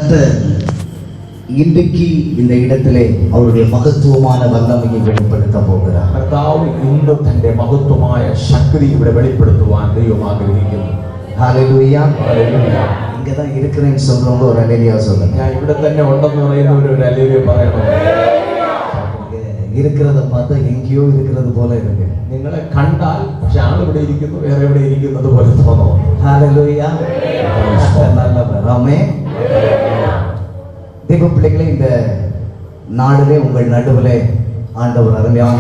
கர்த்தர் இன்றைக்கு இந்த இடத்திலே அவருடைய மகத்துவமான வல்லமையை வெளிப்படுத்த போகிறார். കർത്താവ് ഇന്ന് തന്റെ മഹത്വമായ ശക്തി ഇവിടെ വെളിപ്പെടുത്തുവാൻ ദൈവം ആഗ്രഹിക്കുന്നു. ഹല്ലേലൂയ. இங்க தான் இருக்கிறேன்னு சொல்றவங்க ஒரு ஹல்லேலூயா சொல்லுங்க. ഞാൻ ഇവിടെ തന്നെ ഉണ്ടെന്ന് പറയുന്നവർ ഒരു ഹല്ലേലൂയ പറയണം. இருக்கிறத பார்த்தா எங்கேயோ இருக்கிறது போல இருக்கு. നിങ്ങളെ കണ്ടാൽ പക്ഷെ ആൾ ഇവിടെ ഇരിക്കുന്നു വേറെ എവിടെ ഇരിക്കുന്നത് പോലെ തോന്നും. ஹல்லேலூய. நல்லவர். ஆமென். தேவ பிள்ளைகளே, இந்த நாளிலே உங்கள் நடுவிலே ஆண்டவர் அருமையான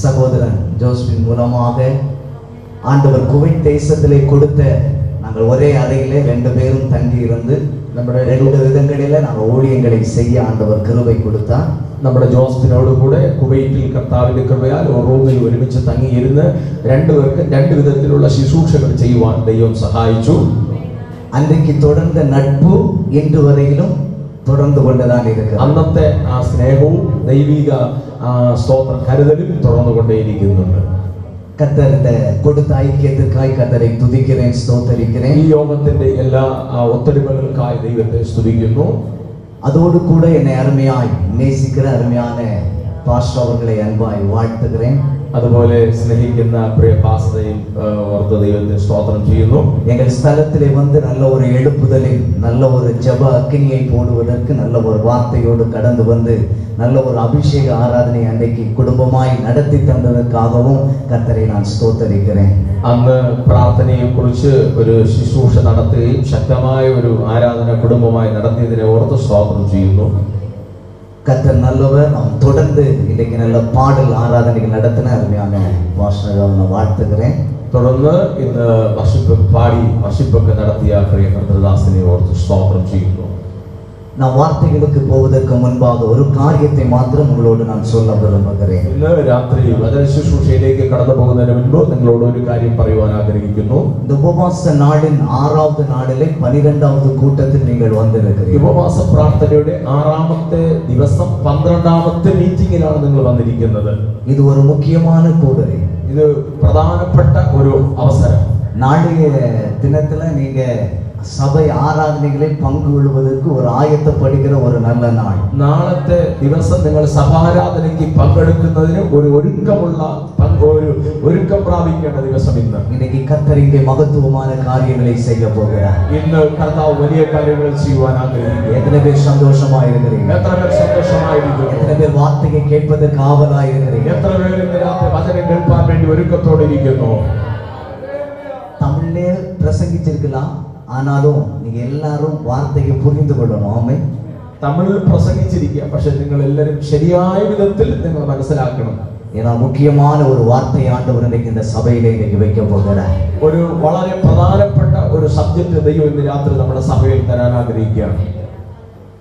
சகோதரன் ஜோஸ்பின் மூலமாக ஆண்டவர் குவைத் தேசத்திலே கொடுத்த, நாங்கள் ஒரே அறையிலே 2 பேரும் தங்கி இருந்து നമ്മുടെ 2 விதங்களிலே நாங்கள் ஊழியங்களை செய்ய ஆண்டவர் கிருபை கொடுத்தார். നമ്മുടെ ജോസ്ഫിനോട് കൂടെ കുവൈറ്റിൽ കർത്താവിന്റെ കൃപയാൽ റൂമിൽ ഒരുമിച്ച് തങ്ങിയിരുന്ന് 2 പേർക്ക് 2 വിധത്തിലുള്ള ശുശ്രൂഷകൾ ചെയ്യുവാൻ ദൈവം സഹായിച്ചു. அன்றைக்கு தொடர்ந்த நட்பு இன்று வரையிலும் தொடர்ந்து கொண்டுதான் இருக்கிறது. അന്നത്തെ ആ സ്നേഹവും ദൈവിക സ്തോത്ര കരുതലും തുടർന്നുകൊണ്ടേയിരിക്കുന്നുണ്ട്. கர்த்தர் இந்த கொடுத்த ஐக்கியத்திற்காய் கர்த்தரை துதிக்கிறேன், ஸ்தோத்தரிக்கிறேன். ഈ യോഗത്തിന്റെ എല്ലാ ഒത്തൊരുമകൾക്കായി ദൈവത്തെ സ്തുതിക്കുന്നു. அதோடு கூட என்னை அருமையாய் நேசிக்கிற அருமையான பாஸ்டர் அவர்களை அன்பாய் வாழ்த்துகிறேன். അതുപോലെ സ്നേഹിക്കുന്ന പ്രിയ പാസ്റ്ററെയും ഓർത്ത് ദൈവത്തെ സ്തോത്രം ചെയ്യുന്നു. எங்கள் ஸ்தலத்திலே வந்து நல்ல ஒரு எழுப்புதலில் நல்ல ஒரு ஜெப அக்கினியை போடுவதற்கு நல்ல ஒரு வார்த்தையோடு கடந்து வந்து நல்ல ஒரு அபிஷேக ஆராதனை அன்றைக்கு குடும்பமாய் நடத்தி தந்ததற்காகவும் கர்த்தரை நான் ஸ்தோத்தரிக்கிறேன். അന്ന് പ്രാർത്ഥനയെ കുറിച്ച് ഒരു ശുശ്രൂഷ നടത്തുകയും ശക്തമായ ഒരു ആരാധന കുടുംബമായി നടത്തിയതിനെ ഓർത്ത് സ്തോത്രം ചെയ്യുന്നു. கர்த்தர் நல்லவர். நாம் தொடர்ந்து இன்றைக்கு நல்ல பாடல் ஆராதனைகள் நடத்தின அருமையான பாஸ்டரை நான் வாழ்த்துகிறேன். തുടർന്ന് ഇന്ന് വർഷിപ്പൊക്കെ നടത്തിയ പ്രിയ കർത്തൃദാസനെ ഓർത്ത് സ്തോത്രം ചെയ്യുന്നു. நான் வார்த்தைகளுக்கு போவதற்கு முன்பாக ஒரு காரியத்தை மாத்திரம் உங்களோடு நான் சொல்ல விரும்புகிறேன். ഇന്ന് രാത്രി വചന ശുശ്രൂഷയിലേക്ക് കടന്നു പോകുന്നതിന് മുൻപ് നിങ്ങളോട് ഒരു കാര്യം പറയുവാൻ ആഗ്രഹിക്കുന്നു. இந்த உபவாச நாளின் 6வது நாளிலே 12வது கூட்டத்தில் நீங்கள் வந்திருக்கிறீர்கள். ഉപവാസ പ്രാർത്ഥനയുടെ 6ാമത്തെ ദിവസം 12ാമത്തെ മീറ്റിംഗിലാണ് നിങ്ങൾ വന്നിരിക്കുന്നത്. இது ஒரு முக்கியமான கூடுகை. ഇത് പ്രധാനപ്പെട്ട ഒരു അവസരം. நாளைய தினத்துல நீங்க சபை ஆராதனைகளில் பங்கு கொள்வதற்கு ஒரு ஆயத்தப்படுகிற ஒரு நல்ல நாள். നാളത്തെ ദിവസം നിങ്ങൾ സഭാരാധനയ്ക്ക് പങ്കെടുക്കുന്നതിന് ഒരു ഒരുക്കം പ്രാപിക്കേണ്ട ദിവസം ഇന്ന്. இன்னைக்கு கர்த்தர் இங்கே மகத்துவமான காரியங்களை செய்ய போகிறார். ഇന്ന് കർത്താവ് വലിയ കാര്യങ്ങൾ ചെയ്യുവാൻ ആഗ്രഹിക്കുന്നു. எத்தனை பேர் சந்தோஷமா இருக்கிறீங்க? എത്ര പേർ സന്തോഷമായിരിക്കുന്നു? எத்தனை பேர் வார்த்தையை கேட்பதற்கு ஆவலா இருக்கிறீங்க? എത്ര പേർ ഇന്ന് രാത്രി വചനം കേൾപ്പാൻ വേണ്ടി ഒരുക്കത്തോടെ ഇരിക്കുന്നു? தமிழ்லே பிரசங்கிச்சிருக்கலாம், ஆனாலும் நீங்க எல்லாரும் வார்த்தையை புரிந்து கொள்ளணும். ஆமென். തമിഴിൽ പ്രസംഗിച്ചിരിക്കുക, പക്ഷെ നിങ്ങൾ എല്ലാവരും ശരിയായ വിധത്തിൽ നിങ്ങൾ മനസ്സിലാക്കണം. ஏன்னா முக்கியமான ஒரு வார்த்தை ஆண்டவர் இன்னைக்கு இந்த சபையிலே இன்னைக்கு வைக்க போகிறார். ഒരു വളരെ പ്രധാനപ്പെട്ട ഒരു സബ്ജക്ട് ദൈവം ഇന്ന് രാത്രി നമ്മുടെ സഭയിൽ തരാൻ ആഗ്രഹിക്കുകയാണ്.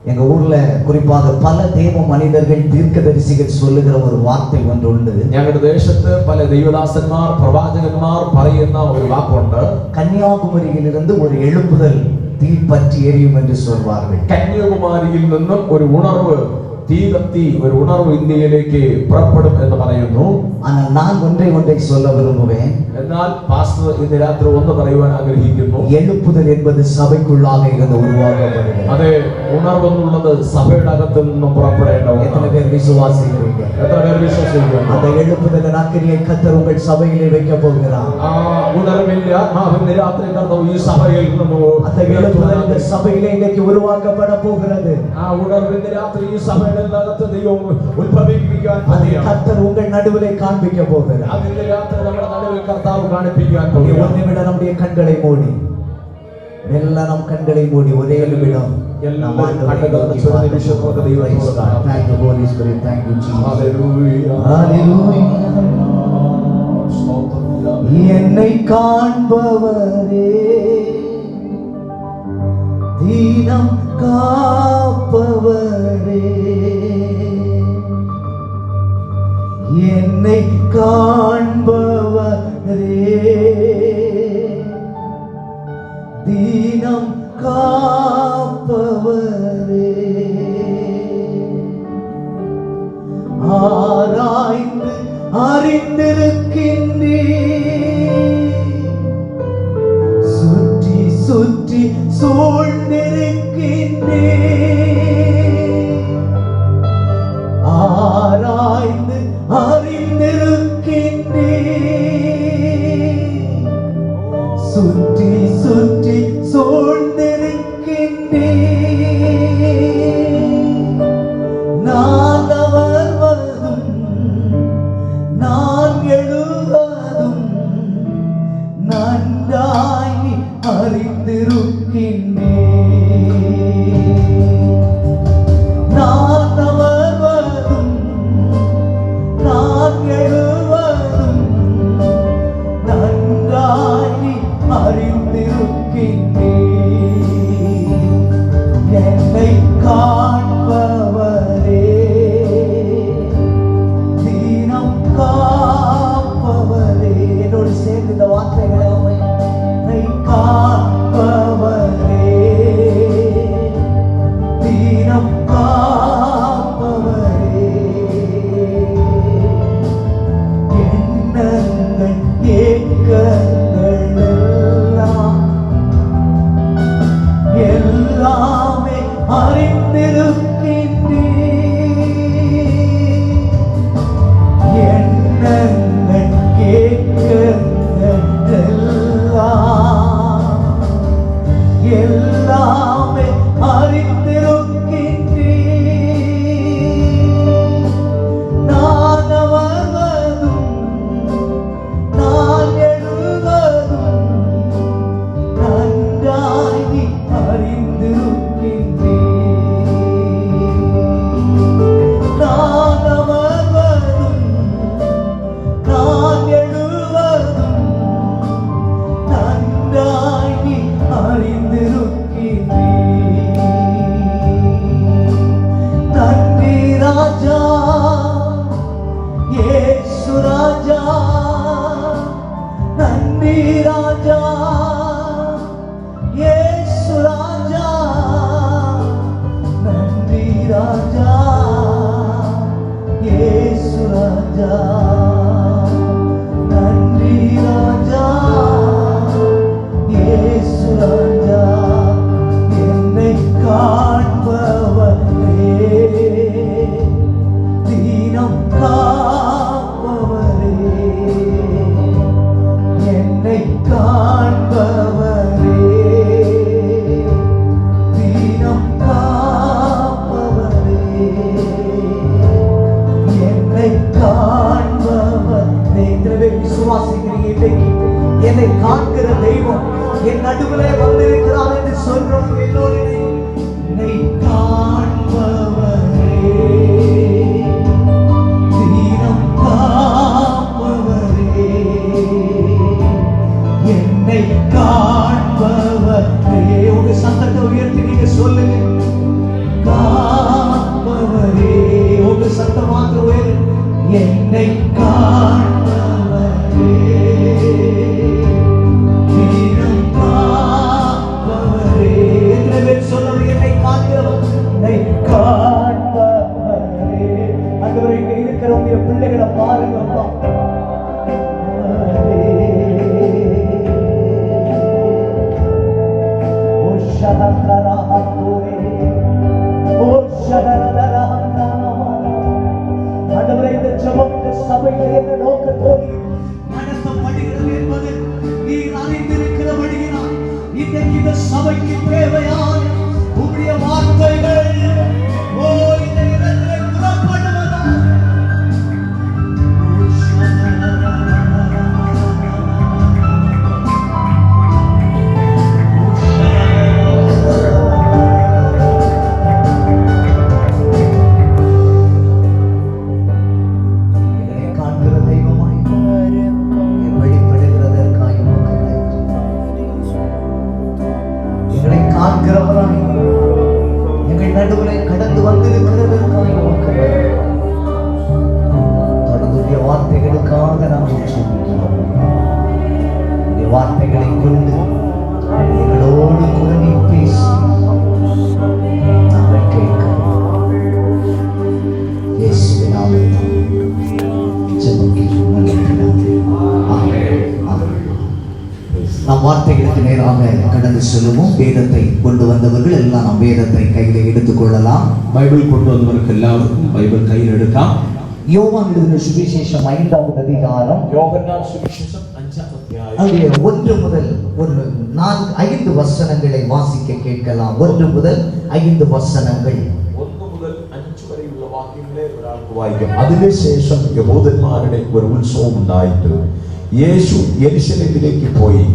எங்க ஊர்ல குறிப்பாக பல தேவ மனிதர்கள் தீர்க்கதரிசிகள் சொல்லுகிற ஒரு வார்த்தை ஒன்று உண்டு. ഞങ്ങളുടെ ദേശത്ത് പല ദൈവദാസന്മാർ പ്രവാചകന്മാർ പറയുന്ന ഒരു വാക്കുണ്ട്. கன்னியாகுமரியிலிருந்து ஒரு எழுப்புதல் தீ பற்றி எரியும் என்று சொல்வார்கள். കന്യാകുമാരിയിൽ നിന്നും ഒരു ഉണർവ് തീ കത്തി ഒരു ഉണർവ് ഇന്ത്യയിലേക്ക് പുറപ്പെടും എന്ന് പറയുന്നു. ஆனால் நான் ஒன்றை சொல்ல விரும்புவேன். എന്നാൽ പാസ്റ്റർ ഇന്ന് രാത്രി ഒന്ന് പറയുവാൻ ആഗ്രഹിക്കുന്നു. எழுப்புதல் என்பது சபைக்குள்ளாக இருந்து உருவாக்கப்படுகிறது. അതെ, ഉണർവ് എന്നുള്ളത് സഭയുടെ അകത്ത് നിന്നും പുറപ്പെടേണ്ട எத்தனை பேர் விசுவாசிக்கிறீங்க? എത്ര പേർ വിശ്വസിക്കുന്നു? அந்த எழுப்புதல் அக்கினியை கர்த்தர் உங்கள் சபையிலே வைக்க போகிறார். ആ ഉണർവിന്റെ ആത്മാവിന്റെ രാത്രി കർത്താവ് ഈ സഭയിൽ നിന്നും அந்த எழுப்புதல் இந்த சபையிலே இன்னைக்கு உருவாக்கப்பட போகிறது. ആ ഉണർവിന്റെ രാത്രി ഈ സഭയുടെ അകത്ത് ദൈവം ഉത്ഭവിപ്പിക്കാൻ പോകുകയാണ്. கர்த்தர் உங்கள் நடுவிலே காண்பிக்க போகிறார். അതിന്റെ രാത്രി നമ്മുടെ നടുവിൽ കർത്താവ് കാണിപ്പിക്കാൻ ஒரு പോകുകയാണ്. நிமிடம் நம்முடைய கண்களை மூடி, எல்லாம் நம் கண்களை மூடி ஒரே நிமிடம் என்னை காண்பவரே, தீனம் காப்பவரே, என்னை காண்பவரே, தீனம் காப்பவரே, ஆராய்ந்து அறிந்திருக்கின்றீர், சுற்றி சுற்றி சூழ்ந்திருக்கின்றீர், காண்பவரே, தீனம் காப்பவரே. என்னோடு சேர்ந்து இந்த வார்த்தைகளை என்னை காப்பவரே, தீனம் காப்பவரே. எண்ணங்கள் ஏக்கங்கள் எல்லாமே அறிந்திருக்கின்றீர். எண்ணங்கள் ஏக்கங்கள் எல்லாமே அறிந்திருக்கின்றீர். நான் வருவதும் நான் எழுவதும் நன்றாகி அறிந்திருக்கின்றீர். நான் வருவதும் நான் எழுவதும் நன்றாகி அறிந்திருக்கின்றீர். நன்றி ராஜா, இயேசு ராஜா, நன்றி ராஜா, இயேசு ராஜா, நன்றி ராஜா, இயேசு ராஜா, நன்றி ராஜா, இயேசு ராஜா. என்னை காண்பவரே, தீனம் காப்பவரே, என்னை காண்பவரே, தீனம் காப்பவரே, என்னை காண்பவரே. எனவே விசுவாசிக்கிறீங்க, இன்னைக்கு என்னை காண்கிற தெய்வம் என் நடுவிலே வந்திருக்கிறார் என்று சொல்றோம். எல்லோரும் என்னை காண்பவரே, தீனம் காப்பவரே, என்னை காண்பவரே. உங்க சத்தத்தை உயர்த்தி நீங்க சொல்லுங்க, காண்பவரே. உங்க சத்தம் மாத்திரம் உயர்த்து, என்னை காண்பவரே, தீனம் காப்பவரே. எத்தனை பேர் சொல்லுங்க, என்னை காண்கிறவர், என்னை காண்பவரே. ஆண்டவரே, இங்க இருக்கிறவங்க பிள்ளைகளை பாருங்கப்பா. ஆண்டவரே, இந்த ஜெபம் இந்த சபையிலே என்ன நோக்கத்தோடு நடத்தப்படுகிறது என்பது நீர் அறிந்திருக்கிறபடியினால் இன்றைக்கு இந்த சபைக்கு தேவையான உம்முடைய வார்த்தைகள் இந்த இடத்திலே புறப்படுவதா. எங்கள் நடுவிலே கடந்து வந்திருக்கிறதற்காக தொடர்ந்துடைய வார்த்தைகளுக்காக நாங்கள் சொல்லிக்கிறோம். வார்த்தைகளை கொண்டு எங்களோடு கூட நீ பேசி நாங்கள் கேட்கிறோம். இயேசுவின் நாமத்தில் ஜெபிக்கிறோம். ஆமென். நாம் வார்த்தைகளுக்கு நேராக கடந்து செல்லுவோம். வேதத்தை கொண்டு வந்தவர்கள் எல்லாம் நாம் வேதத்தை கையில் எடுத்துக் கொள்ளலாம். பைபிள் கொண்டு வந்தவருக்கு எல்லாருக்கும் பைபிள் கையில் எடுக்கலாம். யோவான் எழுதின சுவிசேஷம் 5வது அதிகாரம், யோகன்னான் சுவிசேஷம் 5ஆம் அத்தியாயம், அதிலே 1 முதல் 5 வசனங்களை வாசிக்க கேட்கலாம். 1 முதல் 5 വചനങ്ങൾ 1 മുതൽ 5 വരെയുള്ള വാക്യങ്ങളെ ഒരാൾക്ക് വായിക്കാം. അതിനുശേഷം യഹൂദന്മാരുടെ ഒരു ഉത്സവം ഉണ്ടായിട്ട് യേശു യെരുശലേമിലേക്ക് പോയി.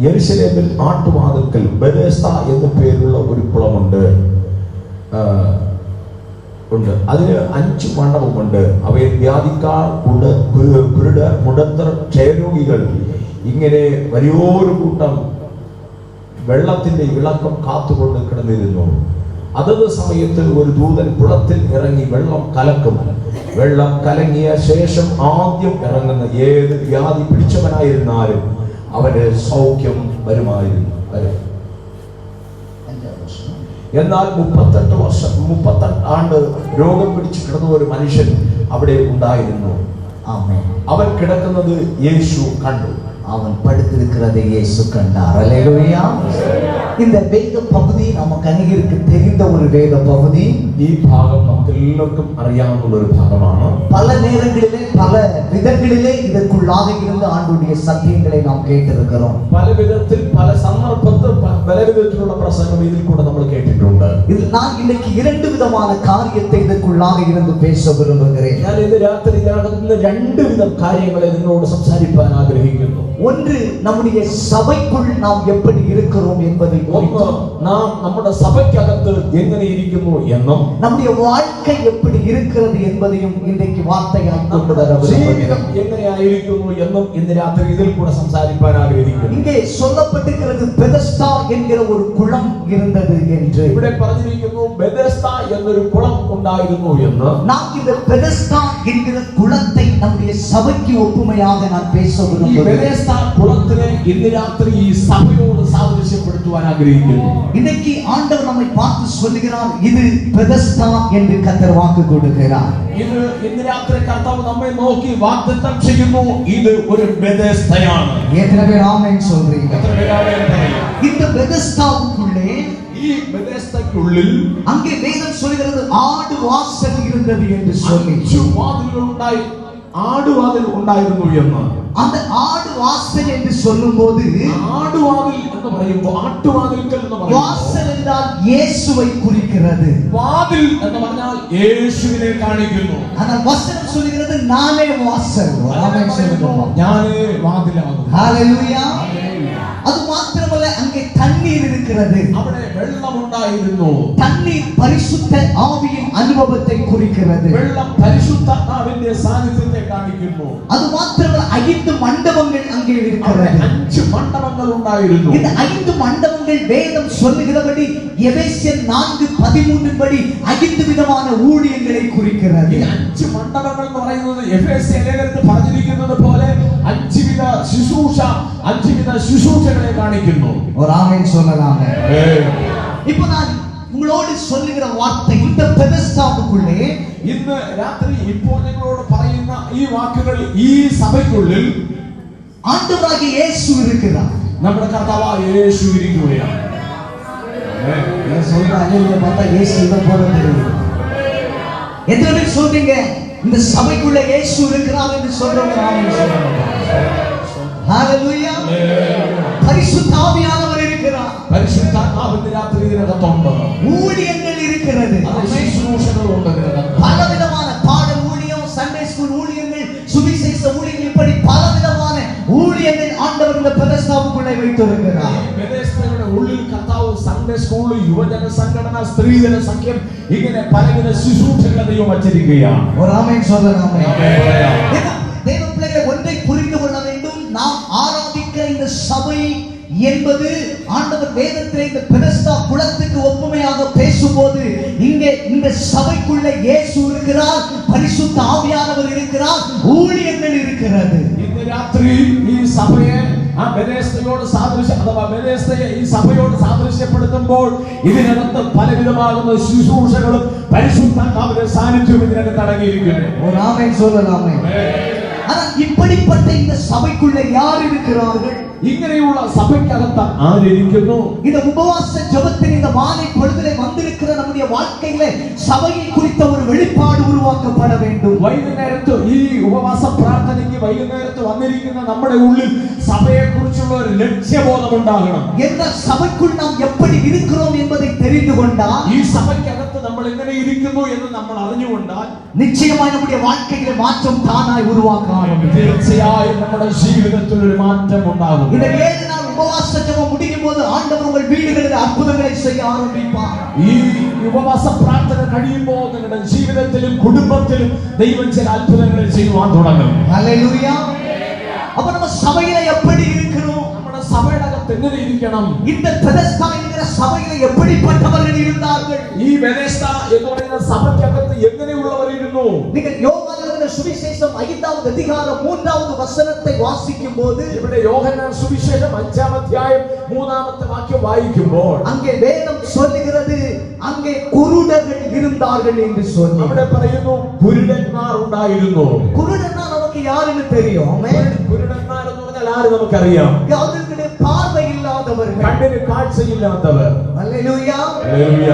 യെരുശലേമിൽ ആട്ടുവാതിൽക്കൽ ബെഥെസ്ദ എന്ന പേരുള്ള ഒരു കുളമുണ്ട്. അതിന് 5 മണ്ഡപമുണ്ട്. അവയിൽ വ്യാധിക്കാർ, കുരുടർ, മുടന്തർ, ക്ഷയരോഗികൾ ഇങ്ങനെ വലിയൊരു കൂട്ടം വെള്ളത്തിന്റെ ഇളക്കം കാത്തുകൊണ്ട് കിടന്നിരുന്നു. അതത് സമയത്ത് ഒരു ദൂതൻ കുളത്തിൽ ഇറങ്ങി വെള്ളം കലക്കും. വെള്ളം കലങ്ങിയ ശേഷം ആദ്യം ഇറങ്ങുന്ന ഏത് വ്യാധി പിടിച്ചവനായിരുന്നാലും അവന് സൗഖ്യം വരുമായിരുന്നു. എന്നാൽ 38 ആണ്ട് രോഗം പിടിച്ചു കിടന്ന ഒരു മനുഷ്യൻ അവിടെ ഉണ്ടായിരുന്നു. അവൻ കിടക്കുന്നത് യേശു കണ്ടു. அவன் படுத்திருக்கிறதை இயேசு கண்டார். அல்லேலூயா. இந்த வேத பகுதி நமக்கு அநேகருக்கு தெரிந்த ஒரு வேத பகுதி. ഈ ഭാഗം നമുക്ക് എല്ലാവർക്കും അറിയാവുന്ന ഒരു ഭാഗമാണ്. பல நேரங்களிலே பல விதங்களிலே இதற்குள்ளாக இருந்த ஆண்டவருடைய சத்தியங்களை நாம் கேட்டிருக்கிறோம். പല വിധത്തിൽ പല സന്ദർഭത്തിൽ പല വിധത്തിലുള്ള പ്രസംഗം ഇതിൽ കൂടെ നമ്മൾ കേട്ടിട്ടുണ്ട്. ഇതിൽ நான் இன்னைக்கு இரண்டு விதமான காரியத்தை இதற்குள்ளாக இருந்து பேச விரும்புகிறேன். ഞാൻ ഇന്ന് രാത്രി ഇതിനകത്ത് രണ്ട് വിധം കാര്യങ്ങളെ നിങ്ങളോട് സംസാരിക്കാൻ ആഗ്രഹിക്കുന്നു. ஒன்று, நம்முடைய சபைக்குள் நாம் எப்படி இருக்கிறோம் என்பதை குறித்தும், நாம் നമ്മുടെ സഭയ്ക്കകത്ത് എങ്ങനെ ഇരിക്കുന്നു എന്നും, நம்முடைய வாழ்க்கை எப்படி இருக்கிறது என்பதையும் இன்றைக்கு வார்த்தையாய் கொண்டு வர ജീവിതം എങ്ങനെയായിരിക്കുന്നു എന്നും ഇന്ന് രാത്രി ഇതിൽ കൂടെ സംസാരിക്കാൻ ആഗ്രഹിക്കുന്നു. இங்கே சொல்லப்பட்டிருக்கிறது பெதஸ்தா என்கிற ஒரு குளம் இருந்தது என்று. ഇവിടെ പറഞ്ഞിരിക്കുന്നു பெதஸ்தா എന്നൊരു കുളം ഉണ്ടായിരുന്നു എന്ന്. நாம் இந்த பெதஸ்தா என்கிற குளத்தை நம்முடைய சபைக்கு ஒப்புமையாக நான் பேச விரும்புகிறேன். குளத்திலே இன்று ராத்திரி சபையோடு சாதரிசப்படுத்துவான் ஆகியிருக்கிறது. இன்னைக்கு ஆண்டவர் நம்மை பார்த்து சொல்லுகிறார், இது பெதஸ்தா என்று கர்த்தர் வாக்கு கொடுக்கிறார். இது இன்று ராத்திரி கர்த்தாവ് நம்மை நோக்கி வாக்குத்தத்தம் செய்யுന്നു, இது ஒரு பெதஸ்தாയാണ്. எத்தனை பேர் ஆமென் சொல்றீங்க? எத்தனை பேர் ஆமென் சொல்றீங்க? இந்த பெதஸ்தாவுக்குள்ளே, ഈ பெதஸ்தாக்குള്ളിൽ அங்கே வேதம் சொல்கிறது ஆடு வாசல் இருந்தது என்று சொல்லி, ஆடுவாதில் ഉണ്ടായിരുന്നു എന്ന്. அந்த ஆடு வாசல் என்று சொல்லும்போது, ஆடுவாதில் എന്ന് പറയുമ്പോൾ ആട്ടുവാതിൽക്കൽ എന്ന് പറയുമ്പോൾ வாசல் என்றால் இயேசுவை குறிக்கிறது. வாதில் എന്ന് പറഞ്ഞാൽ യേശുവിനെ കാണിക്കുന്നു. ஆனால் வசனம் சொல்கிறது நானே வாசல். ஆமென் சொல்லுங்க. ഞാനേ വാതിലാകുന്നു. ஹalleluya. அது மாத்திரமல்ல, அங்கே தண்ணீர் இருக்கிறது. അവിടെ വെള്ളം ഉണ്ടായിരുന്നു. தண்ணீர் பரிசுத்த ஆவியின் அனுபவத்தை குறிக்கிறது. വെള്ളം പരിശുദ്ധാത്മാവിന്റെ സാന്നിധ്യത്തെ കാണിക്കുന്നു. அது மாத்திரமல்ல, 5 மண்டபங்கள் அங்கே இருக்கிறது. 5 மண்டபங்கள் ഉണ്ടായിരുന്നു. இந்த 5 மண்டபங்கள் வேதம் சொல்லுகிறபடி எபேசியர் 4:13 படி 5 விதமான ஊழியங்களை குறிக்கிறது. ഈ 5 മണ്ഡപങ്ങൾ എന്ന് പറയുന്നത് എഫേസ്യ ലേഖനത്തിൽ പറഞ്ഞിരിക്കുന്നത് പോലെ 5 വിധ ശുശ്രൂഷകളെ കാണിക്കുന്നു. ஒரு ஆமென் சொல்லலாமே. இப்போ நான் உங்களோடு சொல்லுகிற வார்த்தை, இந்த பெதஸ்தாவுக்குள்ளே ഇന്ന് രാത്രി ഇപ്പോൾ നിങ്ങളോട് പറയുന്ന ഈ വാക്കുകൾ, ഈ സഭയ്ക്കുള്ളിൽ ஆண்டவராகிய இயேசு இருக்கிறார். നമ്മുടെ കർത്താവായ യേശു ഇരിക്കുകയാണ്. நான் சொல்றேன், நீங்க பார்த்தா இயேசு இத போல தெரியுது. எத்தனை பேர் சொல்றீங்க இந்த சபைக்குள்ள இயேசு இருக்கிறார் என்று சொல்றவங்க ஆமென் சொல்லுங்க. ஹalleluya. பரிசுத்த ஆவியானவர் இருக்கிறார். പരിശുദ്ധാത്മാവിന്റെ രാത്രി ഇതിനകത്തുണ്ട്. ஊழியங்கள் இருக்கிறது. ശുശ്രൂഷകളുണ്ട് ഇതിനകത്ത്. பலவிதமான பாடல் ஊழியம், சண்டே ஸ்கூல் ஊழியங்கள், சுவிசேஷ ஊழியங்கள், இப்படி பலவிதமான ஊழியங்கள் ஆண்டவர் இந்த பெதஸ்தாவுக்குள்ளே வைத்திருக்கிறார். பெதஸ்தாவுடைய உள்ளிൽ കർത്താവ് സൺഡേ സ്കൂൾ, യുവജന സംഘടന, സ്ത്രീജന സംഘം, ഇങ്ങനെ പലവിധ ശുശ്രൂഷകൾ ദൈവം വച്ചിരിക്കുകയാണ്. ஒரு ஆமென் சொல்லலாமே. தேவ பிள்ளைகளை ஒன்றை புரிந்து கொள்ள வேண்டும். நாம் ஆராதிக்கிற இந்த சபை என்பது ஆண்டவர் வேதத்திலே இந்த பெதஸ்தா குளத்துக்கு ஒப்புமையாக பேசும்போது, இங்கே இந்த சபைக்குள்ள இயேசு இருக்கிறார், பரிசுத்த ஆவியானவர் இருக்கிறார், ஊழியங்கள் இருக்கிறது. ഇന്ന് രാത്രി ഈ സഭയെ ആ ബെതസ്തയോട് അഥവാ ബെതസ്തയെ ഈ സഭയോട് സാദൃശ്യപ്പെടുത്തുമ്പോൾ ഇതിനകത്ത് പലവിധമാകുന്ന ശുശ്രൂഷകളും പരിശുദ്ധാത്മാവിന്റെ സാന്നിധ്യവും ഇതിനകത്ത് അടങ്ങിയിരിക്കുന്നു. ஒரு ஆமென் சொல்லலாமே. ஆனால் இப்படிப்பட்ட இந்த சபைக்குள்ள யார் இருக்கிறார்கள்? ഇങ്ങനെയുള്ള സഭയ്ക്കകത്ത് ആരിയിരിക്കുന്നു? இந்த உபவாச ஜெபத்தின் இந்த மாலை பொழுதிலே வந்திருக்கிற நம்முடைய வாழ்க்கையிலே சபையை குறித்த ஒரு வெளிப்பாடு உருவாக்கப்பட வேண்டும். വൈകുന്നേരത്ത് ഈ ഉപവാസ പ്രാർത്ഥനയ്ക്ക് വൈകുന്നേരത്ത് വന്നിരിക്കുന്ന നമ്മുടെ ഉള്ളിൽ സഭയെക്കുറിച്ചുള്ള ഒരു ലക്ഷ്യബോധം ഉണ്ടാകണം. எந்த சபைக்குள் நாம் எப்படி இருக்கிறோம் என்பதை தெரிந்து கொண்டால், ഈ സഭയ്ക്കകത്ത് നമ്മൾ എങ്ങനെ ഇരിക്കുന്നു എന്ന് നമ്മൾ അറിഞ്ഞുകൊണ്ടാൽ நிச்சயமாய் நம்முடைய வாழ்க்கையிலே மாற்றம் தானாய் உருவாக ஆரம்பிக்கும். തീർച്ചയായും നമ്മുടെ ജീവിതത്തിൽ ഒരു മാറ്റം ഉണ്ടാകും. இந்த 7 நாள் உபவாச ஜெபம் முடியும் போது ஆண்டவர் உங்கள் வீடுகளில் அற்புதங்களை செய்ய ஆரம்பிப்பார். ഈ ഉപവാസ പ്രാർത്ഥന കഴിയുമ്പോൾ നിങ്ങളുടെ ജീവിതത്തിലും കുടുംബത്തിലും ദൈവം ചില അത്ഭുതങ്ങൾ ചെയ്യുവാൻ തുടങ്ങും. ஹல்லேலூயா. அப்ப நம்ம சபையில எப்படி இருக்கிறோம்? നമ്മുടെ സഭയുടെ അകത്ത് എങ്ങനെ ഇരിക്കണം? இந்த பெதஸ்தா என்கிற சபையில எப்படிப்பட்டவர்கள் இருந்தார்கள்? ഈ ബെഥെസ്ദ എന്ന് പറയുന്ന സഭയ്ക്കകത്ത് എങ്ങനെയുള്ളവർ ഇരുന്നു? நீங்கள் யோவான் எழுதின சுவிசேஷம் 5வது அதிகாரம் 3வது வசனத்தை வாசிக்கும்போது ഇവിടെ യോഹന്നാൻ സുവിശേഷം 5ാം അധ്യായം 3ാമത്തെ വാക്യം വായിക്കുമ്പോൾ அங்கே வேதம் சொல்லுகிறது அங்கே குருடர்கள் இருந்தார்கள் என்று சொல்லி. അവിടെ പറയുന്നു കുരുടന്മാർ ഉണ്ടായിരുന്നു. குருடன்னா நமக்கு யாருன்னு தெரியும்? ஆமென். കുരുടന്മാർ എന്ന് പറഞ്ഞാൽ ആര് നമുക്കറിയാം? அவர்களுக்கு பார்வை இல்லாதவர்கள், കണ്ണിന് കാഴ്ചയില്ലാത്തവർ. அல்லேலூயா. ഹല്ലേലൂയ.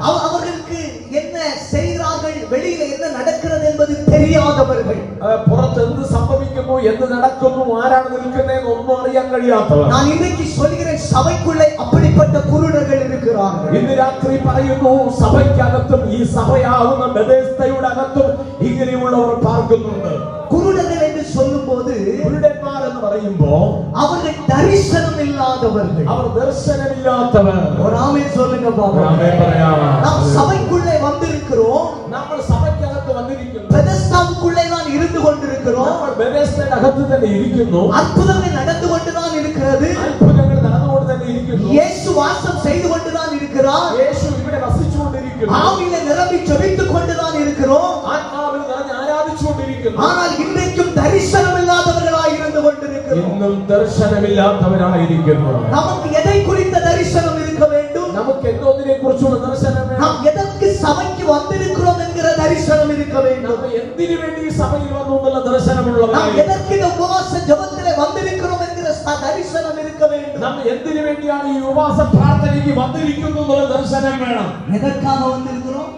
அவர்களுக்கு என்ன செய்கிறார்கள், வெளியில என்ன நடக்கிறது என்பது தெரியாதவர்கள். പുറത്ത് എന്ത് സംഭവിക്കുന്നു, എന്ത് നടക്കുന്നു, ആരാണ് നിൽക്കുന്നതെന്ന് ഒന്നും അറിയാൻ കഴിയാത്തവർ. நான் இன்னைக்கு சொல்கிறேன், சபைக்குள்ளே அப்படிப்பட்ட குருடர்கள் இருக்கிறார்கள். ഇന്ന് രാത്രി പറയുന്നു, സഭയ്ക്കകത്തും ഈ സഭയാവുന്ന ബെഥെസ്ദയുടെ അകത്തും ഇങ്ങനെയുള്ളവർ പാർക്കുന്നുണ്ട്. குருடர்கள் என்று சொல்லும்போது, കുരുടന്മാർ എന്ന് പറയുമ്പോൾ அவர்கள் தரிசனம் இல்லாதவர்கள், അവർ ദർശനമില്ലാത്തവർ. ஒரு ஆமென் சொல்லுங்க பாப்பா. ആമേൻ പറയാം. நாம் சபைக்குள்ளே வந்திருக்கிறோம், നമ്മൾ സഭയ്ക്കകത്ത് വന്നിരിക്കുന്നു. பெதஸ்தாவுக்குள்ளே தான் இருந்து கொண்டிருக்கிறோம். നമ്മൾ ബെഥെസ്ദയുടെ അകത്ത് തന്നെ ഇരിക്കുന്നു. அற்புதங்கள் நடந்து கொண்டுதான் இருக்கிறது. അത്ഭുതങ്ങൾ നടന്നുകൊണ്ട് തന്നെ ഇരിക്കുന്നു. இயேசு வாசம் செய்து கொண்டுதான் இருக்கிறார். യേശു ഇവിടെ വസിച്ചുകൊണ്ടിരിക്കുന്നു. ஆவியிலே நிரம்பி ஜெபித்துக் கொண்டுதான் இருக்கிறோம். ആത്മാവിൽ നിറഞ്ഞ് ആരാധിച്ചുകൊണ്ടിരിക്കുന്നു. ஆனால் இன்றைக்கும் தரிசனம் இல்லாதவர்களாய் இருந்து கொண்டிருக்கிறோம். ഇന്നും ദർശനമില്ലാത്തവരായിരിക്കുന്നു. நமக்கு எதை குறித்த தரிசனம் இருக்க வேண்டும்? നമുക്ക് എന്തോന്നിനെ കുറിച്ചുള്ള ദർശനം വേണം? நாம் எதற்கு சபைக்கு வந்திருக்கிறோம் என்கிற தரிசனம் இருக்க வேண்டும். നമ്മൾ എന്തിനു വേണ്ടി ഈ സഭയിൽ വന്നു എന്നുള്ള நாம் ദർശനമുള്ളവരായി. எதற்கு இந்த உபவாச ஜெபத்திலே வந்திருக்கிறோம் என்கிற தரிசனம் இருக்க வேண்டும். നമ്മൾ എന്തിനു വേണ്ടിയാണ് ഈ ഉപവാസ പ്രാർത്ഥനയ്ക്ക് വന്നിരിക്കുന്നു എന്നുള്ള ദർശനം വേണം. எதற்காக வந்திருக்கிறோம்?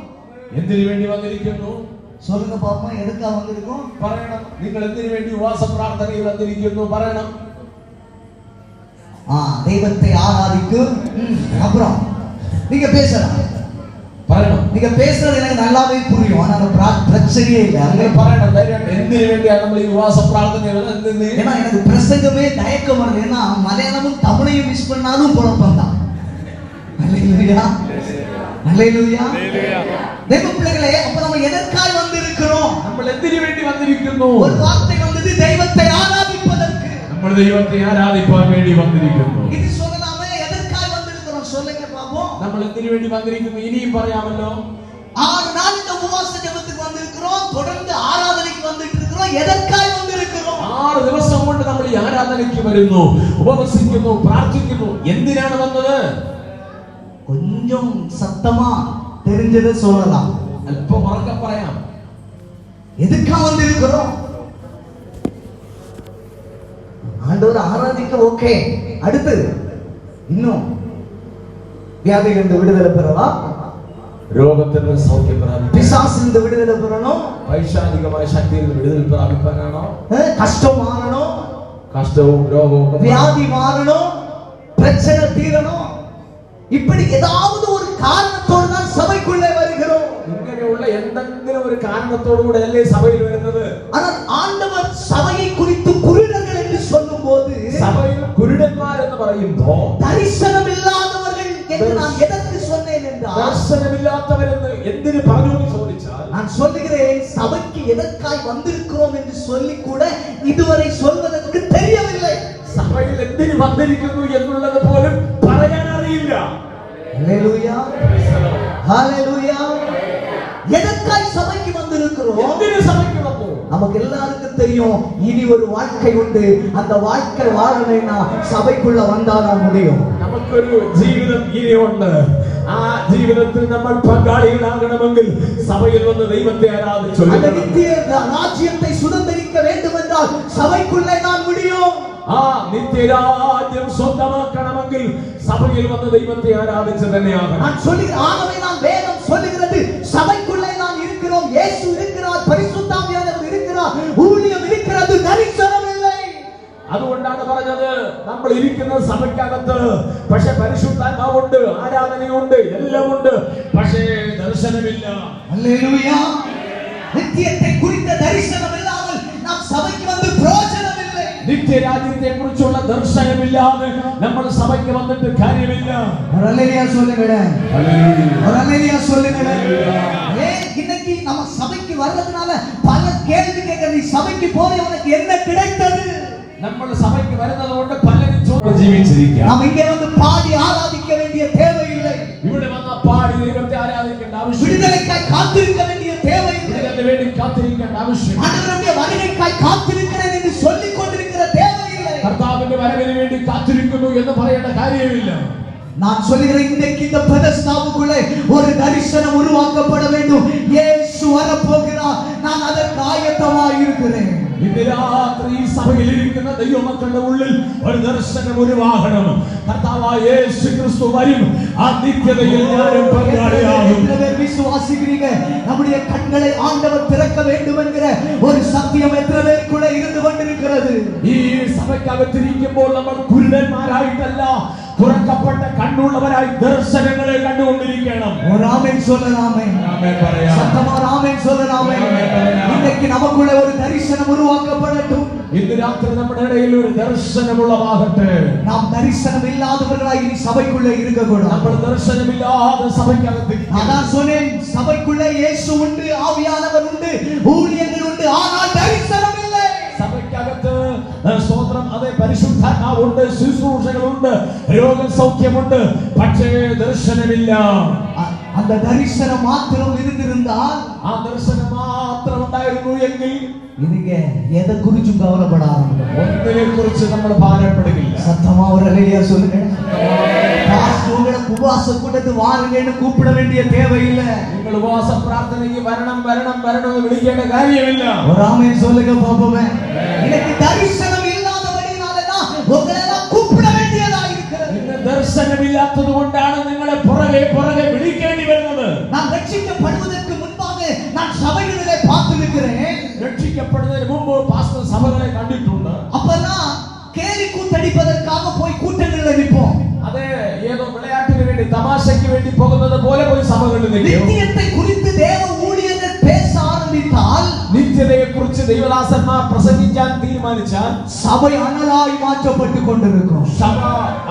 എന്തിനു വേണ്ടി വന്നിരിക്കുന്നു? சொல்லுங்க பாப்பா, எதற்காக வந்திருக்கோம்? പറയണം. നിങ്ങൾ എന്തിനു വേണ്ടി ഉപവാസ പ്രാർത്ഥനയിൽ വന്നിരിക്കുന്നു പറയണം. தெய்வத்தை ஆராதிக்கும். அப்புறம் நீங்க பேசலாம், പറയണം. நீங்க பேசுறது எனக்கு நல்லாவே புரியும். ஆனா பிரச்சனையே இல்லை. അങ്ങനെ പറയണം. ധൈര്യം. എന്തിനു വേണ്ടിയാണ് നമ്മൾ ഈ ഉപവാസ പ്രാർത്ഥനയിൽ വന്നത്? ஏன்னா எனக்கு பிரசங்கமே தயக்கம் வருது. ஏன்னா மலையாளமும் தமிழையும் மிஸ் பண்ணாலும் குழப்பம் தான். அல்லேலூயா, அல்லேலூயா. தேவ பிள்ளைகளே, அப்ப நம்ம எதற்காக வந்திருக்கிறோம்? നമ്മൾ എന്തിനു വേണ്ടി വന്നിരിക്കുന്നു? ஒரு வார்த்தை வந்தது, தெய்வத்தை ஆராதிப்பதற்கு. നമ്മൾ ദൈവത്തെ ആരാധിപ്പാൻ വേണ്ടി വന്നിരിക്കുന്നു. இது சொல்லலாமே, எதற்காக வந்திருக்கிறோம் சொல்லுங்க பாப்போம். നമ്മൾ എന്തിനു വേണ്ടി വന്നിരിക്കുന്നു? ഇനിയും പറയാമല്ലോ. 6 நாள் இந்த உபவாச ஜெபத்துக்கு வந்திருக்கிறோம், தொடர்ந்து ஆராதனைக்கு வந்துட்டு இருக்கிறோம். எதற்காக வந்திருக்கிறோம்? 6 ദിവസം കൊണ്ട് നമ്മൾ ഈ ആരാധനയ്ക്ക് വരുന്നു, ഉപവസിക്കുന്നു, പ്രാർത്ഥിക്കുന്നു. എന്തിനാണ് വന്നത്? கொஞ்சம் சத்தமா தெரிஞ்சதை சொல்லலாம். അല്പം ഉറക്കെ പറയാം. எதுக்காக வந்திருக்கிறோம்? ஆண்டவரை ஆராதிக்க. ஓகே, அடுத்து இன்னும் வியாதியிலிருந்து விடுதலை பெறலாம், രോഗത്തിൽ നിന്ന് സൗഖ്യം പ്രാപിക്കണം, பிசாசிலிருந்து விடுதலை பெறணும், പൈശാചികമായ ശക്തിയിൽ നിന്ന് വിടുതൽ പ്രാപിക്കാനാണോ? கஷ்டம் மாறணும், കഷ്ടവും രോഗവും வியாதி மாறணும், பிரச்சனை தீரணும். இப்படி ஏதாவது ஒரு காரணத்தோடு தான் சபைக்குள்ளே வருகிறோம். ഇങ്ങനെയുള്ള എന്തെങ്കിലും ഒരു കാരണത്തോടുകൂടെ അല്ലേ സഭയിൽ വരുന്നത്? ஆனால் ஆண்டவர் சபையை குறித்து குருடர்கள் என்று சொல்லும்போது, സഭയിൽ കുരുടന്മാർ എന്ന് പറയുമ്പോൾ தரிசனம் இல்லாதவர்கள் என்று நான் எதற்கு சொன்னேன் என்றால், ദർശനമില്ലാത്തവരെന്ന് എന്തിനു പറഞ്ഞു എന്ന് ചോദിച്ചാൽ, நான் சொல்லுகிறேன், சபைக்கு எதற்காய் வந்திருக்கிறோம் என்று சொல்லி கூட இதுவரை சொல்வதற்கு தெரியவில்லை. സഭയിൽ എന്തിനു വന്നിരിക്കുന്നു എന്നുള്ളത് പോലും പറയാൻ അറിയില്ല. ஹல்லேலூயா, ஹல்லேலூயா. எதற்காய் சபைக்கு வந்திருக்கிறோம்? എന്തിനു സഭയ്ക്ക് വന്നു? நமக்கு எல்லாருக்கும் தெரியும், இனி ஒரு வாழ்க்கை உண்டு. அந்த வாழ்க்கை வாழணும்னா சபைக்குள்ள வந்தாதான் முடியும். നമുക്കൊരു ജീവിതം ഇനിയുണ്ട്. ആ ജീവിതത്തിൽ നമ്മൾ പങ്കാളികളാകണമെങ്കിൽ സഭയിൽ വന്ന് ദൈവത്തെ ആരാധിച്ചു அந்த நித்திய ராஜ்யத்தை சுதந்தரிக்க வேண்டும் என்றால் சபைக்குள்ளே தான் முடியும். ആ നിത്യരാജ്യം സ്വന്തമാക്കണമെങ്കിൽ സഭയിൽ വന്ന് ദൈവത്തെ ആരാധിച്ചു തന്നെയാണ്. நான் சொல்லுகிறேன், ஆகவே நான் வேதம் சொல்லுகிறது, சபைக்குள்ளே நான் இருக்கிறோம். இயேசு இருக்கிறார், பரிசுத்த ஆவியானவர் இருக்கிறார், ஊழியம் இருக்கிறது, தரிசனம் இல்லை. അതുകൊണ്ടാണ് പറഞ്ഞത്, നമ്മൾ ഇരിക്കുന്ന സഭയ്ക്കകത്ത് പക്ഷെ പരിശുദ്ധാത്മാവുണ്ട്, ആരാധനയുണ്ട്, എല്ലാം ഉണ്ട്, പക്ഷേ ദർശനമില്ല. அல்லேலூயா. நித்தியத்தை குறித்த தரிசனம் இல்லாமல் நாம் சபைக்கு வந்து பிரயோஜனம் இல்லை. നിത്യരാജ്യത്തെ കുറിച്ചുള്ള ദർശനമില്ലാതെ നമ്മൾ സഭയ്ക്ക് വന്നിട്ട് കാര്യമില്ല. அல்லேலூயா சொல்லுங்க, ഹല്ലേലൂയ. அல்லேலூயா சொல்லுங்க. இன்னைக்கு நம்ம சபைக்கு வர்றதுனால பல கேள்வி கேட்கறது. சபைக்கு போய் உனக்கு என்ன கிடைத்தது? നമ്മൾ സഭയ്ക്ക് വരുന്നത് കൊണ്ട് പലരും ജീവിച്ചിരിക്കാം. നാം ഇങ്ങനെ വന്ന് പാടി ആരാധിക്ക വേണ്ടിയ தேவையில்லை. ഇവിടെ വന്ന പാടി ദൈവത്തെ ആരാധിക്കേണ്ട ആവശ്യമില്ല. വിടുതലയ്ക്കായി കാത്തിരിக்க വേண்டிய தேவையில்லை. വിടുതലിന് വേണ്ടി കാത്തിരിക്കേണ്ട ആവശ്യമില്ല. ആண்டവരുടെ വരുகைக்காய் കാത്തിരിக்கிறேன் എന്ന് சொல்லிக் கொண்டிருக்கிற தேவையில்லை. കർത്താവിന്റെ വരവിന് വേണ്ടി കാത്തിരിക്കുന്നു എന്ന് പറയേണ്ട കാര്യമില്ല. நான் சொல்லுகிறேன், இன்றைக்கு இந்த பெதஸ்தாவுக்குள்ளே ஒரு தரிசனம் உருவாக்கப்பட வேண்டும். இயேசு வரப்போகிறார், நான் அதற்கு ஆயத்தமாக இருக்கிறேன். ഇന്ന് രാത്രി ഈ സഭയിൽ ഇരിക്കുന്ന ദൈവമക്കളുടെ ഉള്ളിൽ ഒരു ദർശനം ഉരുവാകണം. കർത്താവായ യേശു ക്രിസ്തു വരും, ആ നിത്യതയിൽ ഞാനും പങ്കാളിയാകും. விசுவாசிக்கிறீங்க நம்முடைய கண்களை ஆண்டவர் திறக்க வேண்டும் என்கிற ஒரு சத்தியம் எத்தனை பேருக்குள்ள இருந்து கொண்டிருக்கிறது. ഈ സഭയ്ക്കകത്തിരിക്കുമ്പോൾ നമ്മൾ കുരുടന്മാരായിട്ടല്ല, തുറക്കപ്പെട്ട കണ്ണുള്ളവരായി ദർശനങ്ങളെ കണ്ടുകൊണ്ടിരിക്കണം. ஆமென் சொல்லலாமே, ആമേൻ പറയാം. சத்தமா ஆமென் சொல்லலாமே. இன்னைக்கு நமக்குள்ள ஒரு தரிசனம் உருவாக்கப்படட்டும். ഇന്ന് രാത്രി നമ്മുടെ ഇടയിൽ ഒരു ദർശനമുള്ളതാകട്ടെ. நாம் தரிசனம் இல்லாதவர்களாய் இனி சபைக்குள்ளே இருக்க கூடாது. നമ്മൾ ദർശനമില്ലാതെ സഭയ്ക്കകത്ത് அதான் சொன்னேன், சபைக்குள்ளே இயேசு உண்டு, ஆவியானவர் உண்டு, ஊழியர்கள் உண்டு, ஆனால் தரிசனம் இல்லை. സഭയ്ക്കകത്ത് സ്തോത്രം, അതെ, പരിശുദ്ധാത്മാവുണ്ട്, ശുശ്രൂഷകളുണ്ട്, രോഗസൗഖ്യമുണ്ട്, പക്ഷേ ദർശനമില്ല. அந்த தரிசனம் மாத்திரம் இருந்திருந்தால், ആ ദർശനം മാത്രം ഉണ്ടായിരുന്നു എങ്കിൽ நீங்க எதை குறிச்சும் கவலைப்படாதீங்க. ഒന്നിനെ കുറിച്ച് നമ്മൾ ഭാരപ്പെടുകയില്ല. சத்தமா ஒரு அல்லேலூயா சொல்லுங்க. பாஸ்டர்களை உபவாச கூட்டத்துக்கு வாருங்கன்னு கூப்பிட வேண்டிய தேவையில்லை. നിങ്ങൾ ഉപവാസ പ്രാർത്ഥനയ്ക്ക് വരണം വരണം വരണം എന്ന് വിളിക്കേണ്ട കാര്യമില്ല. ஒரு ஆமென் சொல்லுங்க பாப்போமே. இன்னைக்கு தரிசனம் இல்லாதபடினாலதான் உங்களை எல்லாம் கூப்பிட வேண்டியதா இருக்கிறது. ഇന്ന് ദർശനമില്ലാത്തത് കൊണ്ടാണ് നിങ്ങളെ പുറകെ പുറകെ വിളിക്കേണ്ടി വരുന്നത്. நான் ரட்சிக்கப்படுவதற்கு முன்பாக நான் சபைகளிலே பார்த்திருக்கிறேன். രക്ഷിക്കപ്പെടുന്നതിന് മുമ്പ് പാസ്റ്റർ സഭകളെ കണ്ടിട്ടുണ്ട്. அப்பெல்லாம் கேலி கூத்தடிப்பதற்காக போய் கூட்டங்களில் நிற்போம். അതെ, ഏതോ വിളയാട്ടിന് വേണ്ടി തമാശയ്ക്ക് വേണ്ടി പോകുന്നത് പോലെ പോയി സഭകളിൽ നിൽക്കും. நித்தியத்தை குறித்து தேவ ஊழியர்கள் பேச ஆரம்பித்தால், നിത്യതയെ കുറിച്ച് ദൈവദാസന്മാർ പ്രസംഗിക്കാൻ തീരുമാനിച്ചാൽ சபை அனலாய் மாற்றப்பட்டுக் கொண்டிருக்கும். സഭ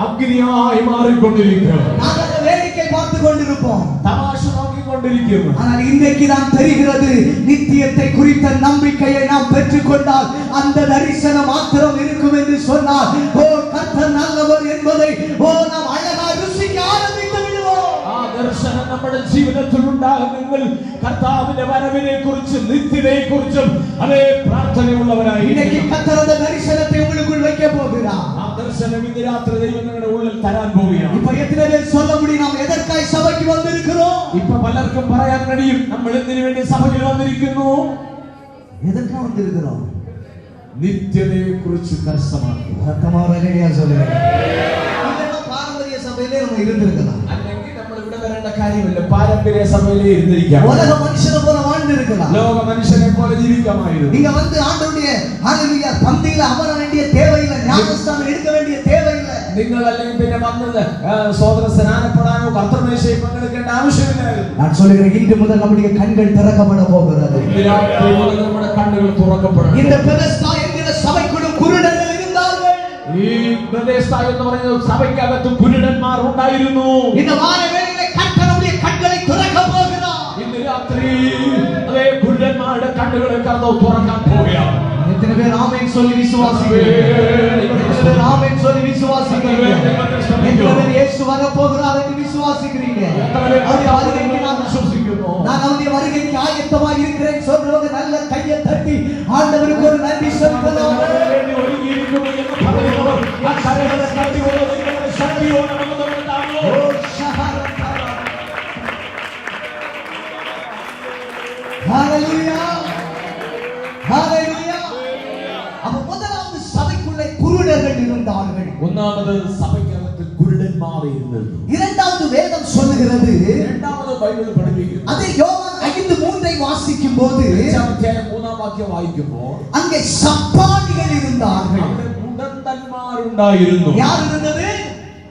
അഗ്നിയായി മാറിക്കൊണ്ടിരിക്കും. நாங்கள் அந்த வேடிக்கை பார்த்து கொண்டிருப்போம். തമാശ നോക്കിക്കൊണ്ടിരിക്കും. ஆனால் இன்றைக்கு தான் தெரிகிறது, நித்தியத்தை குறித்த நம்பிக்கையை நாம் பெற்றுக்கொண்டால் அந்த தரிசனம் மாத்திரம் இருக்கும் என்று சொன்னால், ஓ கர்த்தர் நல்லவர் என்பதை நாம் அழகாய் ருசிக்க ஆரம்பித்து விடுவோம். ആ ദർശനം നമ്മുടെ ജീവിതത്തിൽ ഉണ്ടാകുമെങ്കിൽ കർത്താവിന്റെ വരവിനെ കുറിച്ചും നിത്യതയെ കുറിച്ചും അതേ പ്രാർത്ഥനയുള്ളവരായി இன்னைக்கு கர்த்தர் அந்த தரிசனத்தை உங்களுக்குள் வைக்க போகிறார். ആ ദർശനം ഇന്ന് രാത്രി ദൈവം നിങ്ങളുടെ ഉള്ളിൽ തരാൻ പോവുകയാണ്. இப்ப எத்தனை பேர் சொல்ல முடியும் நாம் எதற்காய் சபைக்கு வந்திருக்கிறோம்? ഇപ്പൊ പലർക്കും പറയാൻ കഴിയും, നമ്മൾ എന്തിനു വേണ്ടി സഭയിൽ വന്നിരിക്കുന്നു? எதற்காக வந்திருக்கிறோம்? നിത്യതയെ കുറിച്ച് കർശനമാക്കി. சத்தமா ரெடியா சொல்லுங்க. இதெல்லாம் பாரம்பரிய சபையிலே நம்ம இருந்திருக்கலாம். അല്ലെങ്കിൽ നമ്മൾ ഇവിടെ വരേണ്ട കാര്യമില്ല, പാരമ്പര്യ സഭയിലേ ഇരുന്നിരിക്കാം. உலக மனுஷனை போல வாழ்ந்து இருக்கலாம். ലോക മനുഷ്യനെ പോലെ ജീവിക്കാമായിരുന്നു. நீங்க வந்து ஆண்டவருடைய ஹalleluya பந்தியில அமர வேண்டிய தேவையில்லை, ஞானஸ்நானம் எடுக்க வேண்டிய தேவையில்லை. നിങ്ങൾ അല്ലെങ്കിൽ പിന്നെ വന്നത് സോദര സ്നാനപ്പെടാനോ കർത്തൃമേശയിൽ പങ്കെടുക്കേണ്ട ആവശ്യമില്ലായിരുന്നു. நான் சொல்லுகிறேன், இன்று முதல் நம்முடைய கண்கள் திறக்கப்பட போகிறது. ഇന്ന് രാത്രി മുതൽ നമ്മുടെ കണ്ണുകൾ തുറക്കപ്പെടണം. இந்த பெதஸ்தா என்கிற சபைக்குள்ளும் குருடர்கள் இருந்தார்கள். ഈ பெதஸ்தா എന്ന് പറയുന്ന സഭയ്ക്കകത്ത് കുരുടന്മാർ ഉണ്ടായിരുന്നു. இந்த வாரவேளையிலே கர்த்தர் நம்முடைய கண்களை திறக்க போகிறார். ഇന്ന് രാത്രി അതേ കുരുടന്മാരുടെ കണ്ണുകളെ കർത്താവ് തുറക്കാൻ പോവുകയാണ്. எத்தனை பேர் ஆமென் சொல்லி விசுவாசிக்கிறீங்க? எத்தனை பேர் ஆமென் சொல்லி விசுவாசிக்கிறீங்க? எத்தனை பேர் இயேசு வர போகிறார் என்று விசுவாசிக்கிறீங்க? அவருடைய வருகைக்கு நான் വിശ്വസിക്കുന്നു. நான் அவருடைய வருகைக்கு ஆயத்தமாக இருக்கிறேன் சொல்றவங்க நல்ல கையை தட்டி ஆண்டவருக்கு ஒரு நன்றி செலுத்தலாம். വേണ്ടി ഒരുങ്ങിയിരിക്കുന്നു എന്ന് പറയുന്നവർ ആ കരകളെ തട്ടികൊണ്ട് നിങ്ങളുടെ ശക്തിയോടെ നമുക്കുണ്ടാകുമോ? ஹalleluya ஹalleluya. அப்ப முதலாவது சபைக்குள்ளே குருடர்கள் இருந்தார்கள். ഒന്നാമത് സഭയ്ക്കകത്ത് കുരുടന്മാർ ഇരുന്നിരുന്നു. இரண்டாவது வேதம் சொல்லுகிறது, രണ്ടാമത് ബൈബിൾ പഠിപ്പിക്കുന്നു. அதே யோவான் 5:3 வாசிக்கும் போது അധ്യായം 3 വാക്യം വായിക്കുമ്പോൾ அங்கே சப்பானிகள் இருந்தார்கள். അവിടെ മുടന്തന്മാരുണ്ടായിരുന്നു. யார் இருந்தது?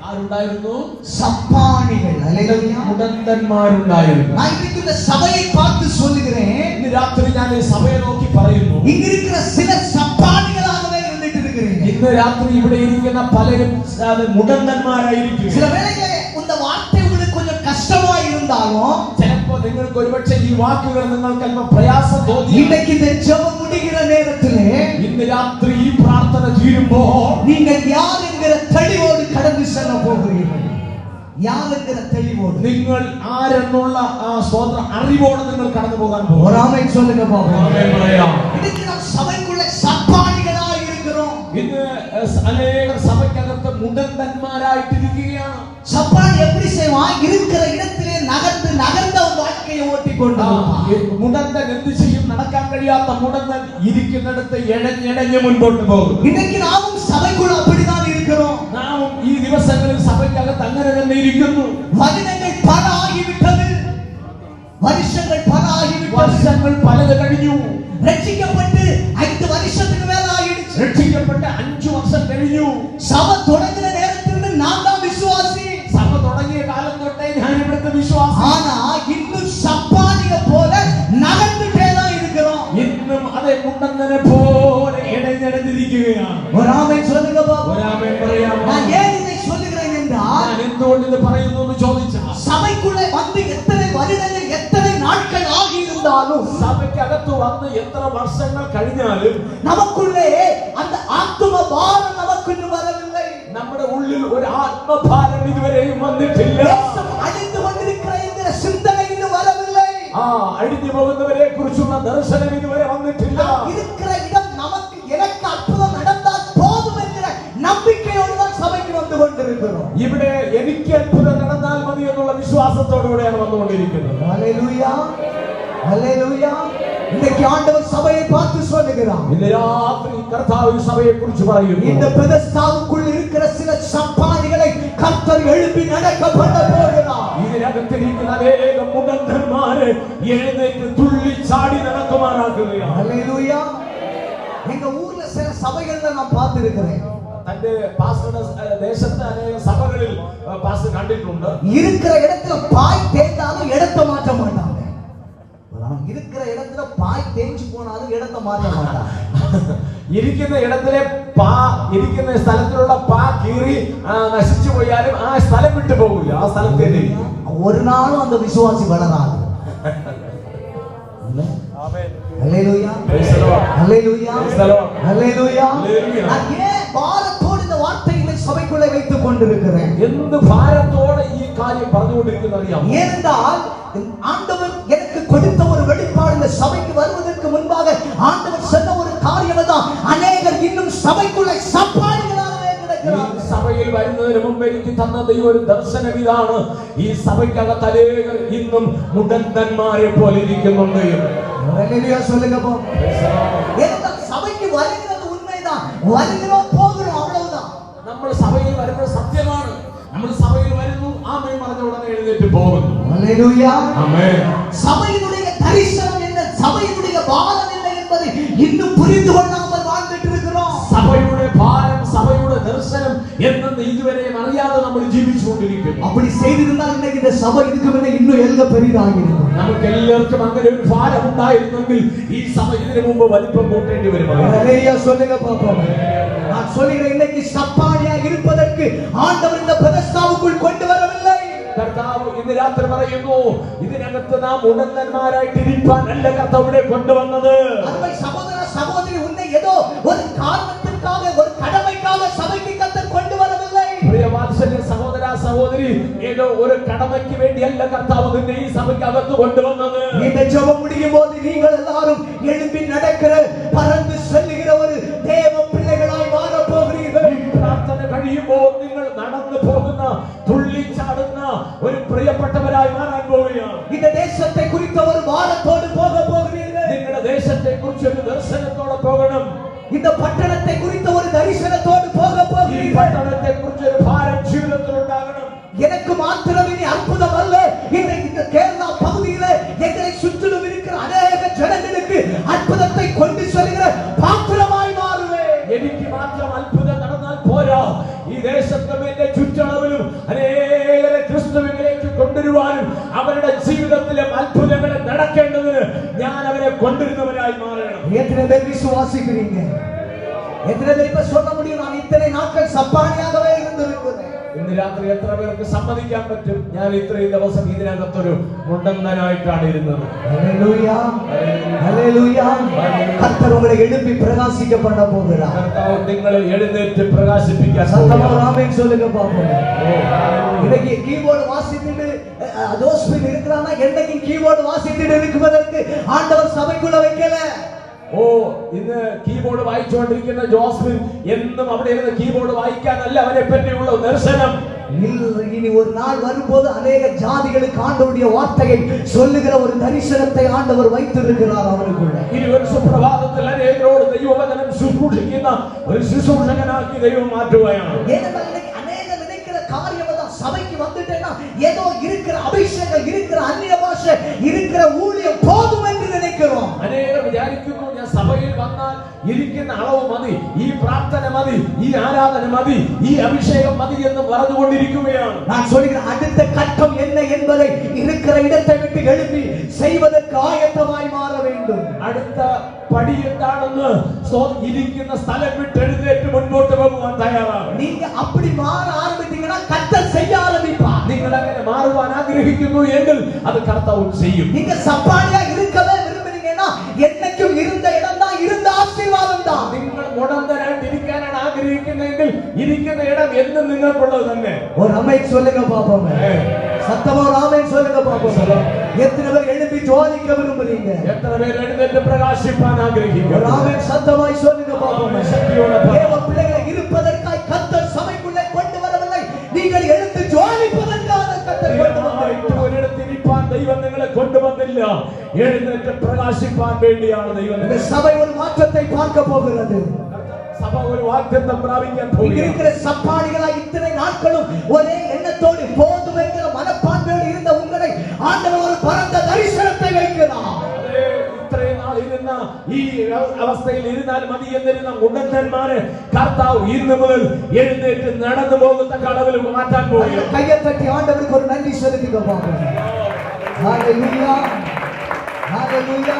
ആരുണ്ടായിരുന്നു? சப்பானிகள். ஹalleluya. മുടന്തന്മാരുണ്ടായിരുന്നു. நான் இன்னைக்கு இந்த சபையை பார்த்து சொல்லுகிறேன், ഇന്ന് രാത്രി ഞാൻ ഈ സഭയെ നോക്കി പറയുന്നു, இங்க இருக்கிற சில சப்பானிகளாகவே இருந்துட்டு இருக்கிறீங்க. ഇന്ന് രാത്രി ഇവിടെ ഇരിക്കുന്ന പലരും മുടന്തന്മാരായിരിക്കും. சில வேளைகளிலே இந்த வார்த்தை உங்களுக்கு கொஞ்சம் கஷ்டமா இருந்தாலும், ചിലപ്പോൾ നിങ്ങൾക്ക് ഒരുപക്ഷെ ഈ വാക്കുകൾ നിങ്ങൾക്ക് അല്പം പ്രയാസം തോന്നി. இன்னைக்கு இந்த ஜெபம் முடிகிற நேரத்திலே ഇന്ന് രാത്രി ഈ പ്രാർത്ഥന തീരുമ്പോൾ நீங்கள் யார் என்கிற தெளிவோடு கடந்து செல்ல போகிறீர்கள். யார் என்கிற தெளிவோடு, നിങ്ങൾ ആരെന്നുള്ള സ്വന്തം അറിവോടെ നിങ്ങൾ കടന്നു പോകാൻ പോകും. ஒரு ஆமென் சொல்லுங்க பாப்போம். ആമേൻ പറയാം. இன்னைக்கு நாம் சபைக்குள்ள சப்பானிகளாய் இருக்கிறோம். ഇന്ന് അനേകർ സഭയ്ക്കകത്ത് മുടന്തന്മാരായിട്ടിരിക്കുകയാണ്. சப்பானி எப்படி செய்வான்? இருக்கிற இடத்திலே நகர்ந்து நகர்ந்த ஒரு வாழ்க்கையை ஓட்டி கொண்டு മുടന്തൻ എന്ത് ചെയ്യും? നടക്കാൻ കഴിയാത്ത മുടന്തൻ ഇരിക്കുന്നിടത്ത് എഴഞ്ഞെഴഞ്ഞ് മുൻപോട്ട് പോകും. இன்னைக்கு நாமும் சபைக்குள்ள அப்படிதான் இருக்கிறோம். നാമും ഈ ദിവസങ്ങളിൽ സഭയ്ക്കകത്ത് അങ്ങനെ തന്നെ ഇരിക്കുന്നു. வருடங்கள் பல ஆகிவிட்டது, வருஷங்கள் பல ஆகிவிட்டது, വർഷങ്ങൾ പലത് കഴിഞ്ഞു. ரட்சிக்கப்பட்டு 5 வருஷத்துக்கு மேல ஆயிடுச்சு. രക്ഷിക്കപ്പെട്ട് 5 വർഷം കഴിഞ്ഞു. சபை தொடங்குற நேரத்திலிருந்து நான் தான் விசுவாசி. സഭ തുടങ്ങിയ കാലം തൊട്ടേ ഞാൻ ഇവിടുത്തെ വിശ്വാസി. ஆனா இன்னும் சப்பானிக போல நகர்ந்துட்டே தான் இருக்கிறோம். ഇന്നും അതേ മുണ്ടന്തനെ പോലെ ഇടഞ്ഞിടഞ്ഞിരിക്കുകയാണ്. ஒரு ஆமென் சொல்லுங்க பாப்போம். ഒരു ആമേൻ പറയാമോ? நான் ஏன் இதை சொல்லுகிறேன் என்றால், ഞാൻ എന്തുകൊണ്ട് ഇത് പറയുന്നു എന്ന് ചോദിച്ചാൽ, சபைக்குள்ளே வந்து எத்தனை வருடங்கள் எத்தனை நாட்கள் ஆகியிருந்தாலும் സഭയ്ക്കകത്ത് വന്ന് എത്ര വർഷങ്ങൾ കഴിഞ്ഞാലും நமக்குள்ளே அந்த ஆத்தும பாரம் நமக்கு இன்னும் வரவில்லை. നമ്മുടെ ഉള്ളിൽ ഒരു ആത്മഭാരം ഇതുവരെയും വന്നിട്ടില്ല. தேசம் அழிந்து கொண்டிருக்கிற என்கிற சிந்தனை இன்னும் வரவில்லை. അഴിഞ്ഞു പോകുന്നവരെ കുറിച്ചുള്ള ദർശനം ഇതുവരെ വന്നിട്ടില്ല. இருக்கிற இடம் நமக்கு எனக்கு அற்புதம் நடந்தால் போதும் என்கிற நம்பிக்கையோடு தான் சபைக்கு வந்து கொண்டிருக்கிறோம். ഇവിടെ എനിക്ക് അത്ഭുതം നടന്നാൽ മതി എന്നുള്ള വിശ്വാസത്തോടുകൂടെയാണ് വന്നുകൊണ്ടിരിക്കുന്നത്. ஹல்லேலூயா, ஹல்லேலூயா. இன்னைக்கு ஆண்டவர் சபையை பார்த்து சொல்லுகிறார், ഇന്ന് രാത്രി കർത്താവ് സഭയെ കുറിച്ച് പറയുന്നു. இந்த பெதஸ்தாவுக்குள் இருக்கிற சில சப்பானிகளை கர்த்தர் எழுப்பி நடக்க பண்ண போகிறார். ഇതിനകത്തിരിക്കുന്ന അനേകം മുടന്തന്മാരെ എഴുന്നേറ്റ് തുള്ളി ചാടി നടക്കുമാറാക്കുകയാണ്. ஹல்லேலூயா. எங்க ஊர்ல சில சபைகள்ல நான் பார்த்திருக்கிறேன். തന്റെ പാസ്റ്ററുടെ ദേശത്തെ അനേക സഭകളിൽ പാസ്റ്റർ കണ്ടിട്ടുണ്ട്. இருக்கிற இடத்துல பாய் தேய்ந்தாலும் இடத்தை மாற்ற மாட்டாங்க. இருக்கிற இடத்துல பாய் தேய்ஞ்சு போனாலும் இடத்தை மாற்ற மாட்டாங்க. ഇരിക്കുന്ന ഇടത്തിലെ ഇരിക്കുന്ന സ്ഥലത്തിലുള്ള പാ കീറി നശിച്ചു പോയാലും ആ സ്ഥലം വിട്ടു പോകില്ല. ആ സ്ഥലത്തേക്ക് ஒரு நாளும் அந்த விசுவாசி வளராது. ஹல்லேலூயா, ஹல்லேலூயா, ஹல்லேலூயா. நான் ஏன் பாரத்தோடு இந்த வார்த்தைகளை சபைக்குள்ளே வைத்துக் கொண்டிருக்கிறேன்? എന്ത് ഭാരത്തോടെ ഈ കാര്യം പറഞ്ഞുകൊണ്ടിരിക്കുന്ന അറിയാം. ஏனென்றால் ஆண்டவர் எனக்கு கொடுத்த ஒரு வெளிப்பாடு, இந்த சபைக்கு வருவதற்கு முன்பாக ஆண்டவர் சொன்ன ஒரு காரியம் தான், அநேகர் இன்னும் சபைக்குள்ளே சப்பானிகளாகவே கிடக்கிறார்கள். സഭയിൽ വരുന്നതിന് മുമ്പ് എനിക്ക് തന്ന ദൈവം ഒരു ദർശനം ഇതാണ്, ഈ സഭയ്ക്കകത്ത് അനേകർ ഇന്നും മുടന്തന്മാരെ പോലെ ഇരിക്കുന്നുണ്ട്. ஹல்லேலூயா சொல்லுங்க போ. ஏனென்றால் சபைக்கு வருகிறது உண்மைதான், வருகிறோம் போகிறோம், அவ்வளவுதான். നമ്മൾ സഭയിൽ വരുന്നത് സത്യമാണ്. നമ്മൾ സഭയിൽ വരുന്നു, ആമേൻ പറഞ്ഞ ഉടനെ എഴുന്നേറ്റ് പോകുന്നു. ஹல்லேலூயா. ആമേൻ. சபையினுடைய தரிசனம் என்ன, சபையினுடைய பாரம் என்ன என்பதை இன்னும் புரிந்து கொள்ளாமல் வாழ்ந்துட்டு இருக்கிறோம். സഭയുടെ ഭാരം, സഭയുടെ ദർശനം എന്നെന്ന് ഇതുവരെയും അറിയാതെ നമ്മൾ ജീവിച്ചുകൊണ്ടിരിക്കുന്നു. அப்படி செய்திருந்தால் இன்னைக்கு இந்த சபை இதுக்கு முன்ன இன்னும் எல்ல பெரிதாகிருக்கும். നമുക്ക് എല്ലാവർക്കും അങ്ങനെ ഒരു ഭാരം ഉണ്ടായിരുന്നെങ്കിൽ ഈ സഭ ഇതിനു മുമ്പ് വലിപ്പം കൂട്ടേണ്ടി വരും. ஹல்லேலூயா சொல்லுங்க பாப்போம். நான் சொல்கிறேன், இன்னைக்கு சப்பானியா இருப்பதற்கு ஆண்டவர் இந்த பெதஸ்தாவுக்குள் கொண்டு வரவில்லை. കർത്താവ് ഇന്ന് രാത്രി പറയുന്നു, ഇതിനകത്ത് നാം ഉണർന്നന്മാരായിട്ടിരിക്കാൻ അല്ല കർത്താവ് ഇവിടെ കൊണ്ടുവന്നത്. அருமை சகோதர சகோதரி, உன்னை ஏதோ ஒரு காரணத்திற்காக, ஒரு கடமைக்காக சபைக்கு கர்த்தர் கொண்டு வரவில்லை. പ്രിയവാത്സല്യ സഹോദര സഹോദരി, ഏതോ ഒരു കടമയ്ക്ക് വേണ്ടിയല്ല കർത്താവ് നിന്നെ ഈ സഭയ്ക്കകത്ത് കൊണ്ടുവന്നത്. இந்த ஜெபம் முடியும் போது நீங்கள் எல்லாரும் எழும்பி நடக்கிற, பறந்து செல்லுகிற ஒரு தேவ பிள்ளைகளாய் மாற போகிறீர்கள். പ്രാർത്ഥന കഴിയുമ്പോൾ നിങ്ങൾ നടന്നു പോകുന്ന, തുള്ളിച്ചാടുന്ന ഒരു പ്രിയപ്പെട്ടവരായി മാറാൻ പോവുകയാണ്. இந்த தேசத்தை குறித்த ஒரு வாரத்தோடு போக போகிறீர்கள். നിങ്ങളുടെ ദേശത്തെ കുറിച്ച് ഒരു ദർശനത്തോടെ പോകണം. இந்த பட்டணத்தை குறித்த ஒரு தரிசனத்தோடு போக ഈ போகிறீர்கள். പട്ടണത്തെ കുറിച്ച് ഒരു ഭാരം ജീവിതത്തിൽ ഉണ്ടാകണം. எனக்கு மாத்திரம் இனி அற்புதம் அல்ல, இந்த கேரளா பகுதியில எங்களை சுற்றிலும் இருக்கிற அநேக ஜனங்களுக்கு அற்புதத்தை கொண்டு செல்கிற பாத்திரமாய் மாறுவேன். എനിക്ക് മാത്രം അത്ഭുതം നടന്നാൽ പോരാ, ഈ ദേശത്തും എന്റെ ചുറ്റളവിലും അനേകരെ ക്രിസ്തുവിലേക്ക് കൊണ്ടുവരുവാനും അവരുടെ ജീവിതത്തിലെ അത്ഭുതങ്ങളെ നടക്കേണ്ടതിന് ഞാൻ അവരെ കൊണ്ടുവരുന്നവരായി മാറണം. எத்தனை பேர் விசுவாசிக்கிறீங்க? எத்தனை பேர் இப்ப சொல்ல முடியும், நான் இத்தனை நாட்கள் சப்பானியாகவே இருந்திருக்கிறேன்? ഇന്ന് ഇന്ന് രാത്രി എത്ര പേർക്ക് സമ്മതിക്കാൻ പറ്റും ഞാൻ ഇത്രയും ദിവസം ഇതിനകത്തൊരു മുണ്ടന്തനായിട്ടാണ് ഇരുന്നത്? ஹல்லேலூயா ஹல்லேலூயா. கர்த்தர் உங்களை எழுப்பி பிரகாசிக்க பண்ண போகிறார். കർത്താവ് നിങ്ങളെ എഴുന്നേറ്റ് പ്രകാശിപ്പിക്കാൻ சத்தமா പോകുന്നു. ஆமென் சொல்லுங்க பாப்போம். இன்னைக்கு கீபோர்டு வாசித்துட்டு ஜோஸ்பின் இருக்கறானா, என்னைக்கு கீபோர்டு வாசித்துட்டு இருக்குவதற்கு ஆண்டவர் சபைக்குள்ள வைக்கல. ഓ, ഇന്ന് കീബോർഡ് വായിച്ചുകൊണ്ടിരിക്കുന്ന ജോസ്മിൻ എന്നും അവിടെ ഇരുന്ന് കീബോർഡ് വായിക്കാനല്ല അവനെ പറ്റിയുള്ള ദർശനം. இனி ஒரு நாள் வரும்போது அநேக ஜாதிகளுக்கு ஆண்டவருடைய வார்த்தையை சொல்லுகிற ஒரு தரிசனத்தை ஆண்டவர் வைத்திருக்கிறார் அவருக்குள்ள. ഇനി ഒരു സുപ്രഭാതത്തിൽ അനേകരോട് ദൈവവചനം ശുശ്രൂഷിക്കുന്ന ഒരു ശുശ്രൂഷകനാക്കി ദൈവം മാറ്റുകയാണ്. அநேக நினைக்கிற காரியம் தான், சபைக்கு வந்துட்டேன்னா ஏதோ இருக்கிற அபிஷேகம், இருக்கிற அந்நிய பாஷை, இருக்கிற ஊழியம் போதும் என்று நினைக்கிறோம். അനേകർ വിചാരിക്കുന്നു ഞാൻ സഭയിൽ വന്നാൽ ഇരിക്കുന്ന അളവ് മതി, ഈ പ്രാർത്ഥന മതി, ഈ ആരാധന മതി, ഈ അഭിഷേകം മതി എന്ന് പറഞ്ഞുകൊണ്ടിരിക്കുകയാണ്. நான் சொல்கிறேன், அடுத்த கட்டம் என்ன என்பதை இருக்கிற இடத்தை விட்டு எழுப்பி செய்வதற்கு ஆயத்தமாய் மாற வேண்டும். അടുത്ത പടി എന്താണെന്ന് ഇരിക്കുന്ന സ്ഥലം വിട്ട് എഴുന്നേറ്റ് മുൻപോട്ട് പോകുവാൻ തയ്യാറാണ്. நீங்க அப்படி மாற ஆரம்பித்தீங்கன்னா கர்த்தர் செய்ய ஆரம்பிப்பார். നിങ്ങൾ അങ്ങനെ മാറുവാൻ ആഗ്രഹിക്കുന്നു എങ്കിൽ അത് കർത്താവ് ചെയ്യും. நீங்க சப்பானியா இருக்கவே விரும்புறீங்கன்னா என்னைக்கும் இருந்த இடம் தான், இருந்த ஆசீர்வாதம் தான். നിങ്ങൾ മുടന്തനായിട്ട് ഇരിക്കാനാണ് ആഗ്രഹിക്കുന്നതെങ്കിൽ ഇരിക്കുന്ന ഇടം എന്നും നിങ്ങൾക്കുള്ളത് തന്നെ. ஒரு ஆமென் சொல்லுங்க பாப்போம். சத்தமா ஒரு ஆமென் சொல்லுங்க பாப்போம். எத்தனை பேர் எழுப்பி ஜோதிக்க விரும்புறீங்க? എത്ര പേര് എഴുന്നേറ്റ് പ്രകാശിപ്പാൻ ആഗ്രഹിക്കുന്നു? ஒரு ஆமென் சத்தமாய் சொல்லுங்க பாப்போம். தேவ பிள்ளைகளை இருப்பதற்காய் கர்த்தர் சபைக்குள்ளே கொண்டு வரவில்லை, நீங்கள் எழுந்து ஜோதிப்பதற்காக கர்த்தர் கொண்டு வந்தார். ഒരിടത്തിരിപ്പാൻ ദൈവം നിങ്ങളെ കൊണ്ടുവന്നില്ല, എഴുന്നേറ്റ് പ്രകാശിപ്പാൻ വേണ്ടിയാണ് ദൈവം. இந்த சபை ஒரு மாற்றத்தை பார்க்க போகிறது. സഭ ഒരു വാഗ്ദത്തം പ്രാപിക്കാൻ இங்க പോകുന്നു. இருக்கிற சப்பானிகளாய் இத்தனை நாட்களும் ஒரே எண்ணத்தோடு போதும் என்கிற மனப்பான்மையோடு இருந்த உங்களை ஆண்டவர் ஒரு பரந்த தரிசனத்தை வைக்கிறார். ഇത്രയും നാൾ ഇരുന്ന ഈ അവസ്ഥയിൽ ഇരുന്നാൽ മതി എന്നിരുന്ന മുടന്തന്മാരെ കർത്താവ് ഇന്ന് മുതൽ എഴുന്നേറ്റ് നടന്നു പോകുന്ന കളവിൽ മാറ്റാൻ പോകുന്നു. கையை தட்டி ஆண்டவருக்கு ஒரு நன்றி செலுத்துங்க பாப்போம். ஹalleluya ஹalleluya.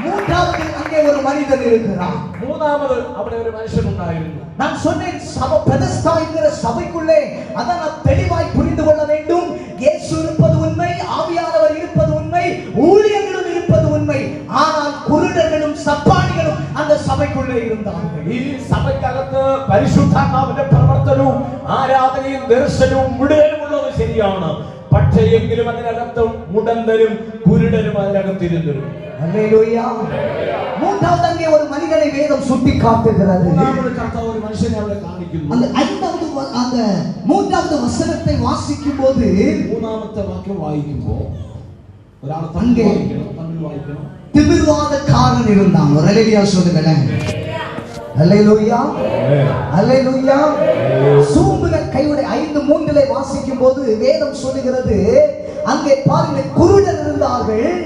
மூன்றாவது அங்கே ஒரு மனிதன் இருக்கிறார். മൂന്നാമത് അവിടെ ഒരു മനുഷ്യൻ ഉണ്ടായിരുന്നു. நான் சொன்னேன், சபை பெதஸ்தா என்கிற சபைக்குள்ளே அதை நாம் தெளிவாய் புரிந்து கொள்ள வேண்டும். இயேசு இருப்பது உண்மை, ஆவியானவர் இருப்பது உண்மை, ஊழியர்களும் இருப்பது உண்மை. ஆனால் குருடர்களும் சப்பானிகளும் அந்த சபைக்குள்ளே இருந்தார்கள். ഈ സഭയ്ക്കകത്ത് പരിശുദ്ധാത്മാവിന്റെ പ്രവർത്തനവും ആരാധനയും ദർശനവും വിടുതലുമുള്ളത് ശരിയാണ്. പക്ഷേ എങ്കിലും അതിനകത്ത് മുടന്തരും കുരുടരും അതിനകത്തിരുന്നു. அல்லேலூயா. மூன்றாவது அங்கே ஒரு மனிதனை வேதம் சுட்டி காட்டுகிறது. കർത്താവ് ഒരു മനുഷ്യനെ അവിടെ കാണിക്കുന്നു. அந்த மூன்றாவது வசனத்தை வாசிக்கும் போது, മൂന്നാമത്തെ വാക്യം വായിക്കുമ്പോൾ ഒരാൾ அங்கே തമ്മിൽ വായിക്കണം. திமிர்வாதக்காரன் இருந்தான். ஒரு அல்லேலூயா சொல்லுங்களேன். அல்லேலூயா அல்லேலூயா. சூம்புல கையுடைய 5:3 வாசிக்கும் போது வேதம் சொல்லுகிறது, அங்கே பாருங்கள், குருடர் இருந்தார்கள்,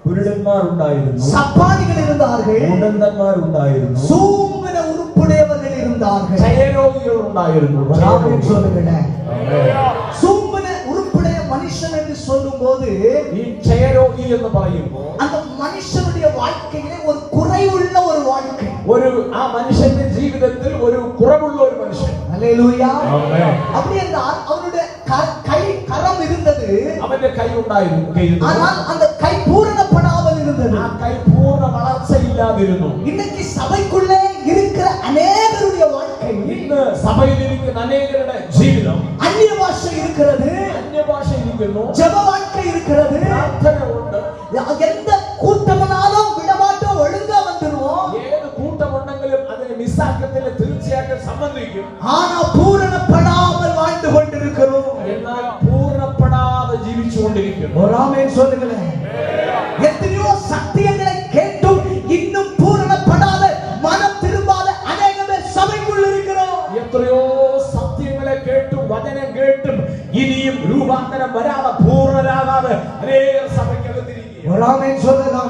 കുരുടന്മാർ ഉണ്ടായിരുന്നു, சப்பானிகள் இருந்தார்கள், മുടന്തന്മാർ ഉണ്ടായിരുന്നു, சூம்பின உறுப்புடையவர்கள் இருந்தார்கள். ക്ഷയരോഗികൾ ഉണ്ടായിരുന്നു. சொல்லுங்களேன். சூம்பின உறுப்புடைய மனுஷன் என்று சொல்லும் போது, ഈ ക്ഷയരോഗി എന്ന് പറയുമ്പോൾ அந்த மனுஷனுடைய வாழ்க்கையிலே ஒரு குறைவுள்ள ஒரு வாழ்க்கை, ഒരു ആ മനുഷ്യന്റെ ജീവിതത്തിൽ ഒരു കുറവുള്ള ഒരു മനുഷ്യൻ. அல்லேலூயா. ആമേൻ. அப்படி என்றால் அவருடைய கை கரம் இருந்தது, അവന്റെ കൈ ഉണ്ടായിരുന്നു, ஆனால் அந்த கை பூரணப்படாமல் இருந்தது. ആ കൈ പൂർണ്ണ വളർച്ചയില്ലാതിരുന്നു. இன்னைக்கு சபைக்குள்ளே இருக்கிற அநேகருடைய வாழ்க்கை, ഇന്ന് സഭയിലിരിക്കുന്ന അനേകരുടെ ജീവിതം அந்நிய பாஷை இருக்கிறது, അന്യഭാഷ ഇരിക്കുന്നു, ஜெப வாழ்க்கை இருக்கிறது, പ്രാർത്ഥന ഉണ്ട്, எந்த கூட்டமானாலும் விடமாட்டோம், ஒழுங்கா வந்துடுவோம். ഏത് കൂട്ടമുണ്ടെങ്കിലും അതിനെ മിസ്സാക്കത്തില്ല, തീർച്ചയായിട്ടും സംബന്ധിക്കും. ஆனா பூரணப்படாமல் வாழ்ந்து கொண்டிருக்கிறோம். എന്നാൽ പൂർണ്ണപ്പെടാതെ ജീവിച്ചുകൊണ്ടിരിക്കുന്നു. ஒரு ஆமென் சொல்லுங்களேன். எத்தனையோ சத்தியங்களை கேட்டும் இன்னும் பூரணப்படாத, மனம் திரும்பாத அநேக பேர் சபைக்குள் இருக்கிறோம். എത്രയോ സത്യങ്ങളെ കേട്ടും വചനം കേട്ടും ഇനിയും രൂപാന്തരം വരാതെ പൂർണ്ണരാകാതെ അനേക സഭയ്ക്കകത്തിരിക്കുക. ஒரு ஆமென் சொல்லுங்க.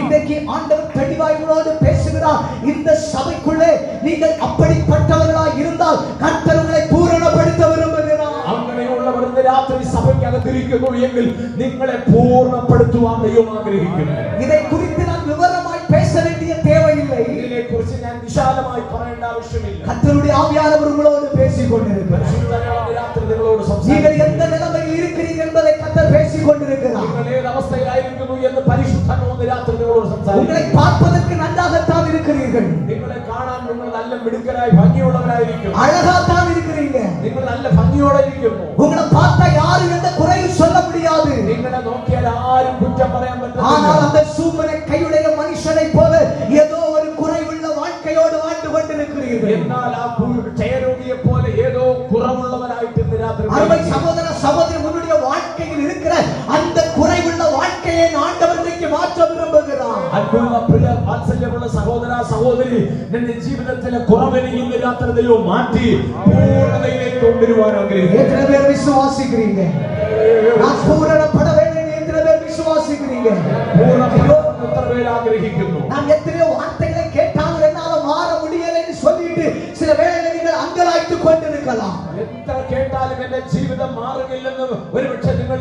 இன்றைக்கு ஆண்டவர் தெளிவாய் உங்களோடு பேசுகிறார். இந்த சபைக்குள்ளே நீங்கள் அப்படிப்பட்டவர்களாய் இருந்தால் கர்த்தர் உங்களை பூரணப்படுத்த விரும்புகிறார். അങ്ങനെയുള്ളവർ ഇന്ന് രാത്രി സഭയ്ക്കകത്തിരിക്കുന്നു എങ്കിൽ നിങ്ങളെ പൂർണ്ണപ്പെടുത്തുവാൻ ദൈവം ആഗ്രഹിക്കുന്നു. இதை குறித்து நான் விவரமாய் பேச வேண்டிய தேவையில்லை. ഇതിനെക്കുറിച്ച് ഞാൻ വിശാലമായി പറയേണ്ട ആവശ്യമില്ല. கர்த்தருடைய ஆவியானவர் உங்களோடு பேசிக் கொண்டிருக்கிறார். പരിശുദ്ധാത്മാവ് രാത്രി നിങ്ങളോട് நீங்கள் സംസാരിക്കുന്നു. எந்த நிலைமையில் இருக்கிறீர்கள் என்பதை கர்த்தர் பேசிக் கொண்டிருக்கிறார். നിങ്ങൾ ഏത് അവസ്ഥയിലായിരിക്കുന്നു എന്ന് പരിശുദ്ധാത്മാവ് രാത്രി നിങ്ങളോട് உங்களை സംസാരിക്കുന്നു. பார்ப்பதற்கு நன்றாகத்தான் இருக்கிறீர்கள், നിങ്ങളെ കാണാൻ നിങ്ങൾ നല്ല മിടുക്കരായി ഭംഗിയുള്ളവരായിരിക്കും. அழகாத்தான் இருக்கிறீங்க. നിങ്ങൾ നല്ല ഭംഗിയോടെ ഇരിക്കുന്നു. உங்களை பார்த்தா யாரும் எந்த குறையும் சொல்ல முடியாது. നിങ്ങളെ നോക്കിയാൽ ആരും കുറ്റം പറയാൻ ஆனால் പറ്റില്ല. அந்த சூமனை கையுடைய மனுஷனை போல ஏதோ ஒரு குறைவுள்ள வாழ்க்கையோடு வாழ்ந்து கொண்டிருக்கிறீர்கள். എന്നാൽ ആ ക്ഷയരോഗിയെ പോലെ ഏതോ കുറവുള്ളവരായിട്ട് ഇന്ന് രാത്രി அருமை சகோதர சகோதரி, உன்னுடைய வாழ்க்கையில் இருக்கிற அந்த குறைவுள்ள வாழ்க்கையை ஆண்டவர் இன்றைக்கு மாற்ற விரும்புகிறார். അൻപുള്ള പ്രിയ വാത്സല്യമുള്ള സഹോദര സഹോദരി, നിന്റെ ജീവിതത്തിലെ കുറവിനെ ഇന്ന് രാത്രി ദൈവം മാറ്റി പൂർണ്ണതയിലേക്ക് കൊണ്ടുവരുവാൻ ആഗ്രഹിക്കുന്നു. எத்தனை பேர் விசுவாசிக்கிறீங்க? நான் பூரணப்பட வேண்டும். எத்தனை பேர் விசுவாசிக்கிறீங்க? പൂർണ്ണപ്പെടണമെന്ന് എത്ര പേർ ആഗ്രഹിക്കുന്നു? நான் எத்தனையோ வார்த்தைகளை கேட்டாலும் என்னால மாற முடியலைன்னு சொல்லிட்டு சில வேளைகளில் நீங்கள் அங்கலாய்த்துக் கொண்டிருக்கலாம். എത്ര കേട്ടാലും എന്റെ ജീവിതം മാറുന്നില്ലെന്ന് ഒരുപക്ഷെ നിങ്ങൾ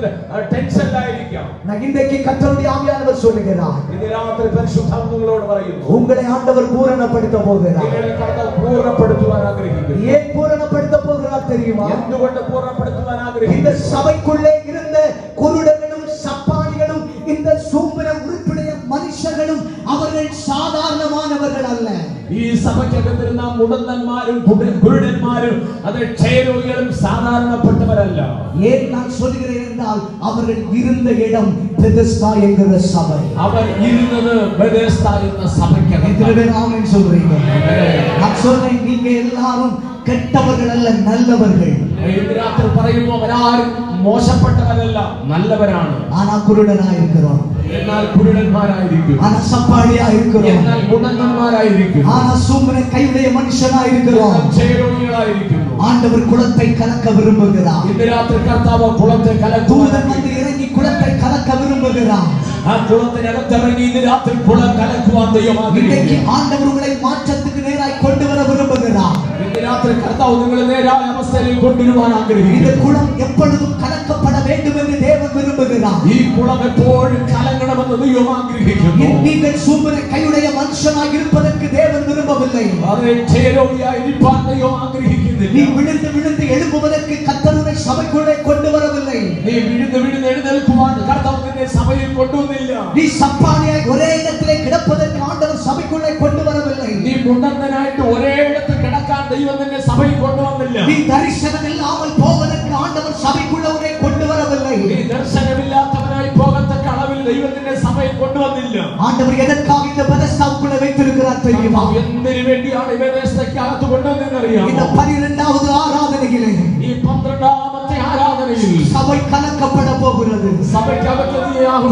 ടെൻഷനിലായിരിക്കാം. நான் இன்றைக்கு கர்த்தருடைய ஆவியானவர் சொல்லுகிறார், ഇന്ന് രാത്രി പരിശുദ്ധാത്മാവ് നിങ്ങളോട് പറയുന്നു, உங்களை ஆண்டவர் பூரணப்படுத்த போகிறார். നിങ്ങളെ കർത്താവ് പൂർണ്ണപ്പെടുത്തുവാൻ ആഗ്രഹിക്കുന്നു. ஏன் பூரணப்படுத்த போகிறார் தெரியுமா? എന്തുകൊണ്ട് പൂർണ്ണപ്പെടുത്തുവാൻ இந்த ആഗ്രഹിക്കുന്നു? சபைக்குள்ளே இருந்த குருடர்களும் சப்பானிகளும் இந்த சூம்பன உறுப்புடைய மனுஷர்களும் அவர்கள் சாதாரணமானவர்கள் அல்ல. ഈ സഭയ്ക്കകത്തിരുന്ന മുടന്തന്മാരും കുരുടന്മാരും അത് ക്ഷയരോഗികളും സാധാരണപ്പെട്ടവരല്ല. ஏன் நான் சொல்கிறேன் என்றால் அவர்கள் இருந்த இடம் பெதெஸ்தா என்கிற சபை. അവർ ഇരുന്നത് ബെഥെസ്ദാ എന്ന സഭയ്ക്കകത്ത്. எத்தனை பேர் ஆமென் சொல்றீங்க? நான் சொல்றேன், நீங்க எல்லாரும் கெட்டவர்கள் அல்ல, நல்லவர்கள். ഇന്ന് രാത്രി പറയുന്നു, അവരാരും മോശപ്പെട്ടവരല്ല, നല്ലവരാണ്. ஆனா குருடனா இருக்கிறோம், എന്നാൽ കുരുടന്മാരായിരിക്കും. ஆனா சப்பாடியா இருக்கிறோம், എന്നാൽ മുടന്തന്മാരായിരിക്കും. ஆனா சூம்பன கையுடைய மனுஷனா இருக்கிறோம். എന്നാൽ ക്ഷയരോഗികളായിരിക്കുന്നു. ஆண்டவர் குளத்தை கலக்க விரும்புகிறார். ഇന്ന് രാത്രി കർത്താവ് കുളത്തെ தூதன் കലക്കുവാൻ, வந்து ഇറങ്ങി കുளத்தை கலக்க விரும்புகிறார். ആ കുളത്തിനകത്തിറങ്ങി ഇന്ന് രാത്രി കുളം കലക്കുവാൻ ദൈവം இன்றைக்கு ആഗ്രഹിക്കുന്നു. ஆண்டவர் உங்களை மாற்றத்துக்கு நேராய் கொண்டு வர விரும்புகிறார். ഇന്ന് രാത്രി കർത്താവ് നിങ്ങളെ നേരായ അവസ്ഥയിലേക്ക് കൊണ്ടുവരുവാൻ இந்த ആഗ്രഹിക്കുന്നു. குளம் எப்பொழுதும் கலக்கப்பட வேண்டும் என்று தேவன் விரும்புகிறார். ഈ കുളം എപ്പോഴും കലങ്ങണമെന്ന് ദൈവം ആഗ്രഹിക്കുന്നു. நீங்கள் சூம்பன கையுடைய மனுஷனாக இருப்பதற்கு தேவன் விரும்பவில்லை. അതേ ക്ഷയരോഗിയായിരിക്കാൻ ദൈവം ആഗ്രഹിക്കുന്നില്ല. நீ விழுந்து விழுந்து எழும்புவதற்கு கர்த்தருடைய சபைக்குள்ளே கொண்டு வரவில்லை. നീ വിഴുന്ന് വിഴുന്ന് എഴുന്നേൽക്കുവാൻ കർത്താവ് നിന്നെ സഭയിൽ കൊണ്ടുവന്നില്ല. நீ சப்பானியாய் ஒரே இடத்திலே கிடப்பதற்கு ஆண்டவர் சபைக்குள்ளே கொண்டு வரவில்லை. നീ മുണ്ടന്തനായിട്ട് ഒരേ ഇടത്ത് കിടക്കാൻ ദൈവം നിന്നെ സഭയിൽ കൊണ്ടുവന്നില്ല. நீ தரிசனம் இல்லாமல் போவதற்கு ஆண்டவர் சபைக்குள்ளே உன்னை கொண்டு வரவில்லை. നീ ദർശനമില്ലാത്തവനായി പോകത്തക്ക അളവിൽ ദൈവം നിന്നെ സഭയിൽ കൊണ്ടുവന്നില്ല. ஆண்டவர் எதற்காக இந்த பெதெஸ்தாவுக்குள்ளே வைத்திருக்கிறார் தெரியுமா? എന്തിനു വേണ്ടിയാണ് ബെഥെസ്ദയ്ക്കകത്ത് കൊണ്ടുവന്നതെന്നറിയാമോ? இந்த 12வது ஆராதனையிலே ഈ 12ാമത്തെ ആരാധനയിൽ சபை கலக்கப்பட போகிறது. സഭയ്ക്കകത്ത്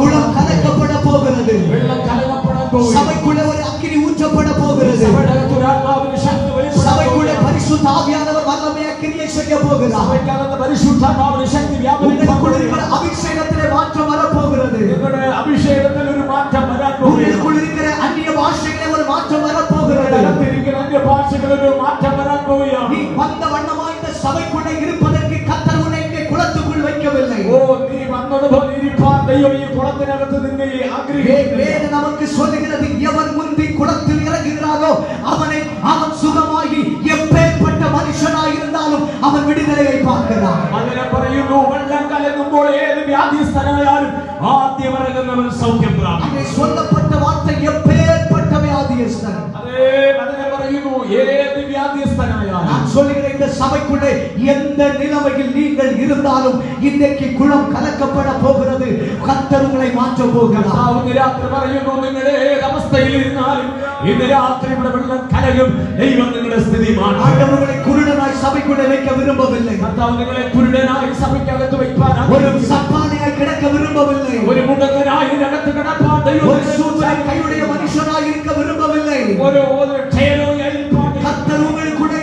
குளம் கலக்கப்பட போகிறது. വെള്ളം കലകപ്പെടാൻ പോകുന്നു. சபைக்குள்ளே ஒரு அக்கினி ஊற்றப்பட போகிறது. സഭയ്ക്കകത്ത് ഒരു ആത്മാവിന്റെ ശക്തി വെളിപ്പെടാൻ சபைக்குள்ளே പോകുന്നു. பரிசுத்த ஆவியானவர் வல்லமையை கிரியை செய்ய போகிறார். സഭയ്ക്കകത്ത് പരിശുദ്ധാത്മാവിന്റെ ശക്തി വ്യാപരിക്കാൻ உங்களுக்குள் പോകുന്നു. இருக்கிற அபிஷேகத்திலே மாற்றம் வரப்போகிறது. നിങ്ങളുടെ അഭിഷേകത്തിൽ ഒരു മാറ്റം വരാൻ പോകുന്നു. உங்களுக்குள் இருக்கிற அந்நிய பாஷையிலே ஒரு மாற்றம் வரப்போகிறது. അകത്തിരിക്കുന്ന അന്യഭാഷകളിൽ ഒരു മാറ്റം വരാൻ പോവുകയാണ്. நீ வந்த வண்ணமாய் இந்த சபைக்குள்ளே இருப்பதற்கு கர்த்தர் உன்னை இங்கே குளத்துக்குள் வைக்கவில்லை. ഓ, നീ വന്നതുപോലെ ഇരിപ്പാൻ ദൈവം ഈ കുളത്തിനകത്ത് നിന്നെ ആഗ്രഹിക്കുന്നു. வேதம் நமக்கு சொல்லுகிறது, எவன் முந்தி குளத்தில் இறங்குகிறானோ அவன் சுகமாகி எப்பேற்பட்ட மனுஷனாய் இருந்தாலும் அவன் விடுதலையை பார்க்கிறான். അങ്ങനെ പറയുന്നു, വെള്ളം കലങ്ങുമ്പോൾ ഏത് വ്യാധിസ്ഥനായാലും ആദ്യം ഇറങ്ങുന്നവൻ സൗഖ്യം പ്രാപിക്കും. அங்கே சொல்லப்பட்ட வார்த்தை எப்பேற்பட்ட வியாதியஸ்தன். അതേ അതിനെ പറയുന്നു, ഏത് വ്യാധിസ്ഥനായാലും. நான் சொல்லுகிறேன், இந்த சபைக்குள்ளே எந்த நிலைமையில் நீங்கள் இருந்தாலும் இன்றைக்கு குளம் கலக்கப்பட போகிறது. கர்த்தர் உங்களை மாற்ற போகிறார். കർത്താവ് രാത്രി പറയുന്നു, നിങ്ങൾ ഏത് അവസ്ഥയിൽ ഇരുന്നാലും ഇന്ന് രാത്രി ഇവിടെ വെള്ളം കലകും. ദൈവം നിങ്ങളുടെ സ്ഥിതി മാറ്റും. ஆண்டவர் உங்களை குருடனாய் சபைக்குள்ளே வைக்க விரும்பவில்லை. കർത്താവ് നിങ്ങളെ കുരുടനായി സഭയ്ക്കകത്ത് വയ്ക്കാൻ ஒரு ആഗ്രഹിക്കുന്നു. சப்பானியாய் கிடக்க விரும்பவில்லை. ഒരു മുടന്തനായി ഇതിനകത്ത് കിടപ്പാൻ ദൈവം ஒரு നിങ്ങളെ சூழ்நிலை கையுடைய மனுஷனாய் இருக்க விரும்பவில்லை. ഒരു ക്ഷയരോഗിയായിരിക്കാൻ கர்த்தர் உங்களுக்குள்ளே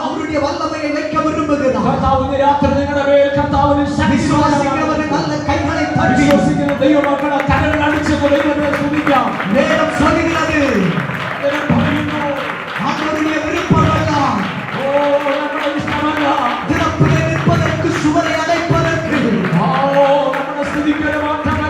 அவருடைய வல்லமையை வைக்க விரும்புகிறார். കർത്താവ് രാത്രി നിങ്ങളുടെ മേൽ കർത്താവിന് ശക്തി விசுவாசிக்கிறவர்கள் நல்ல கைகளை தட்டி വിശ്വസിക്കുന്ന ദൈവമക്കളെ കരങ്ങൾ അടിച്ച് ദൈവത്തെ സ്തുതിക്കാം. வேதம் சொல்லுகிறது, അതിനെ പറയുന്നു, ஆண்டவருடைய விருப்பமெல்லாம் ഓ, നമ്മുടെ ഇഷ്ടമല്ല. திறப்பிலே நிற்பதற்கு சுவரை அடைப்பதற்கு ഓ, നമ്മുടെ സ്ഥിതിക്ക് ഒരു മാറ്റം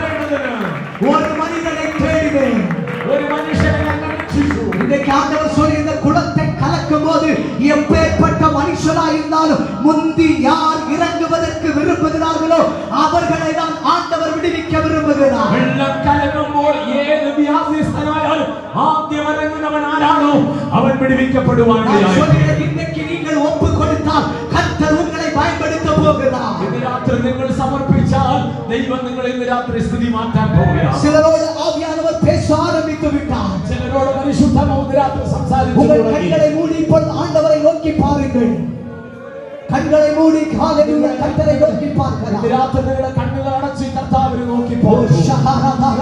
இருக்கிறார்களோ அவர்களை தான் ஆண்டவர் விடுவிக்க விரும்புகிறார். வெள்ளம் கலங்கும்போது ஏது வியாதிஸ்தனாயாலும் ஆத்தியம் இறங்குனவன் ஆனானோ அவன் விடுவிக்கப்படுவான். இன்னைக்கு நீங்கள் ஒப்பு கொடுத்தால் கர்த்தர் உங்களை பயன்படுத்த போகிறார். இந்த ராத்திரி நீங்கள் சமர்ப்பிச்சால் தெய்வம் உங்களை இந்த ராத்திரி ஸ்துதி மாற்ற போகிறார். சிலரோடு ஆவியானவர் பேச ஆரம்பித்து விட்டார். சிலரோடு பரிசுத்தமாக இந்த ராத்திரி சம்சாரித்து உங்கள் கண்களை மூடி இப்பொழுது ஆண்டவரை நோக்கி பாருங்கள். கண்களை மூடி ஹalleluya கர்த்தரை நோக்கி பார்க்கலாம். இந்த ராத்திரி கண்களை அடைச்சு கர்த்தாவை நோக்கி பாருங்கள்.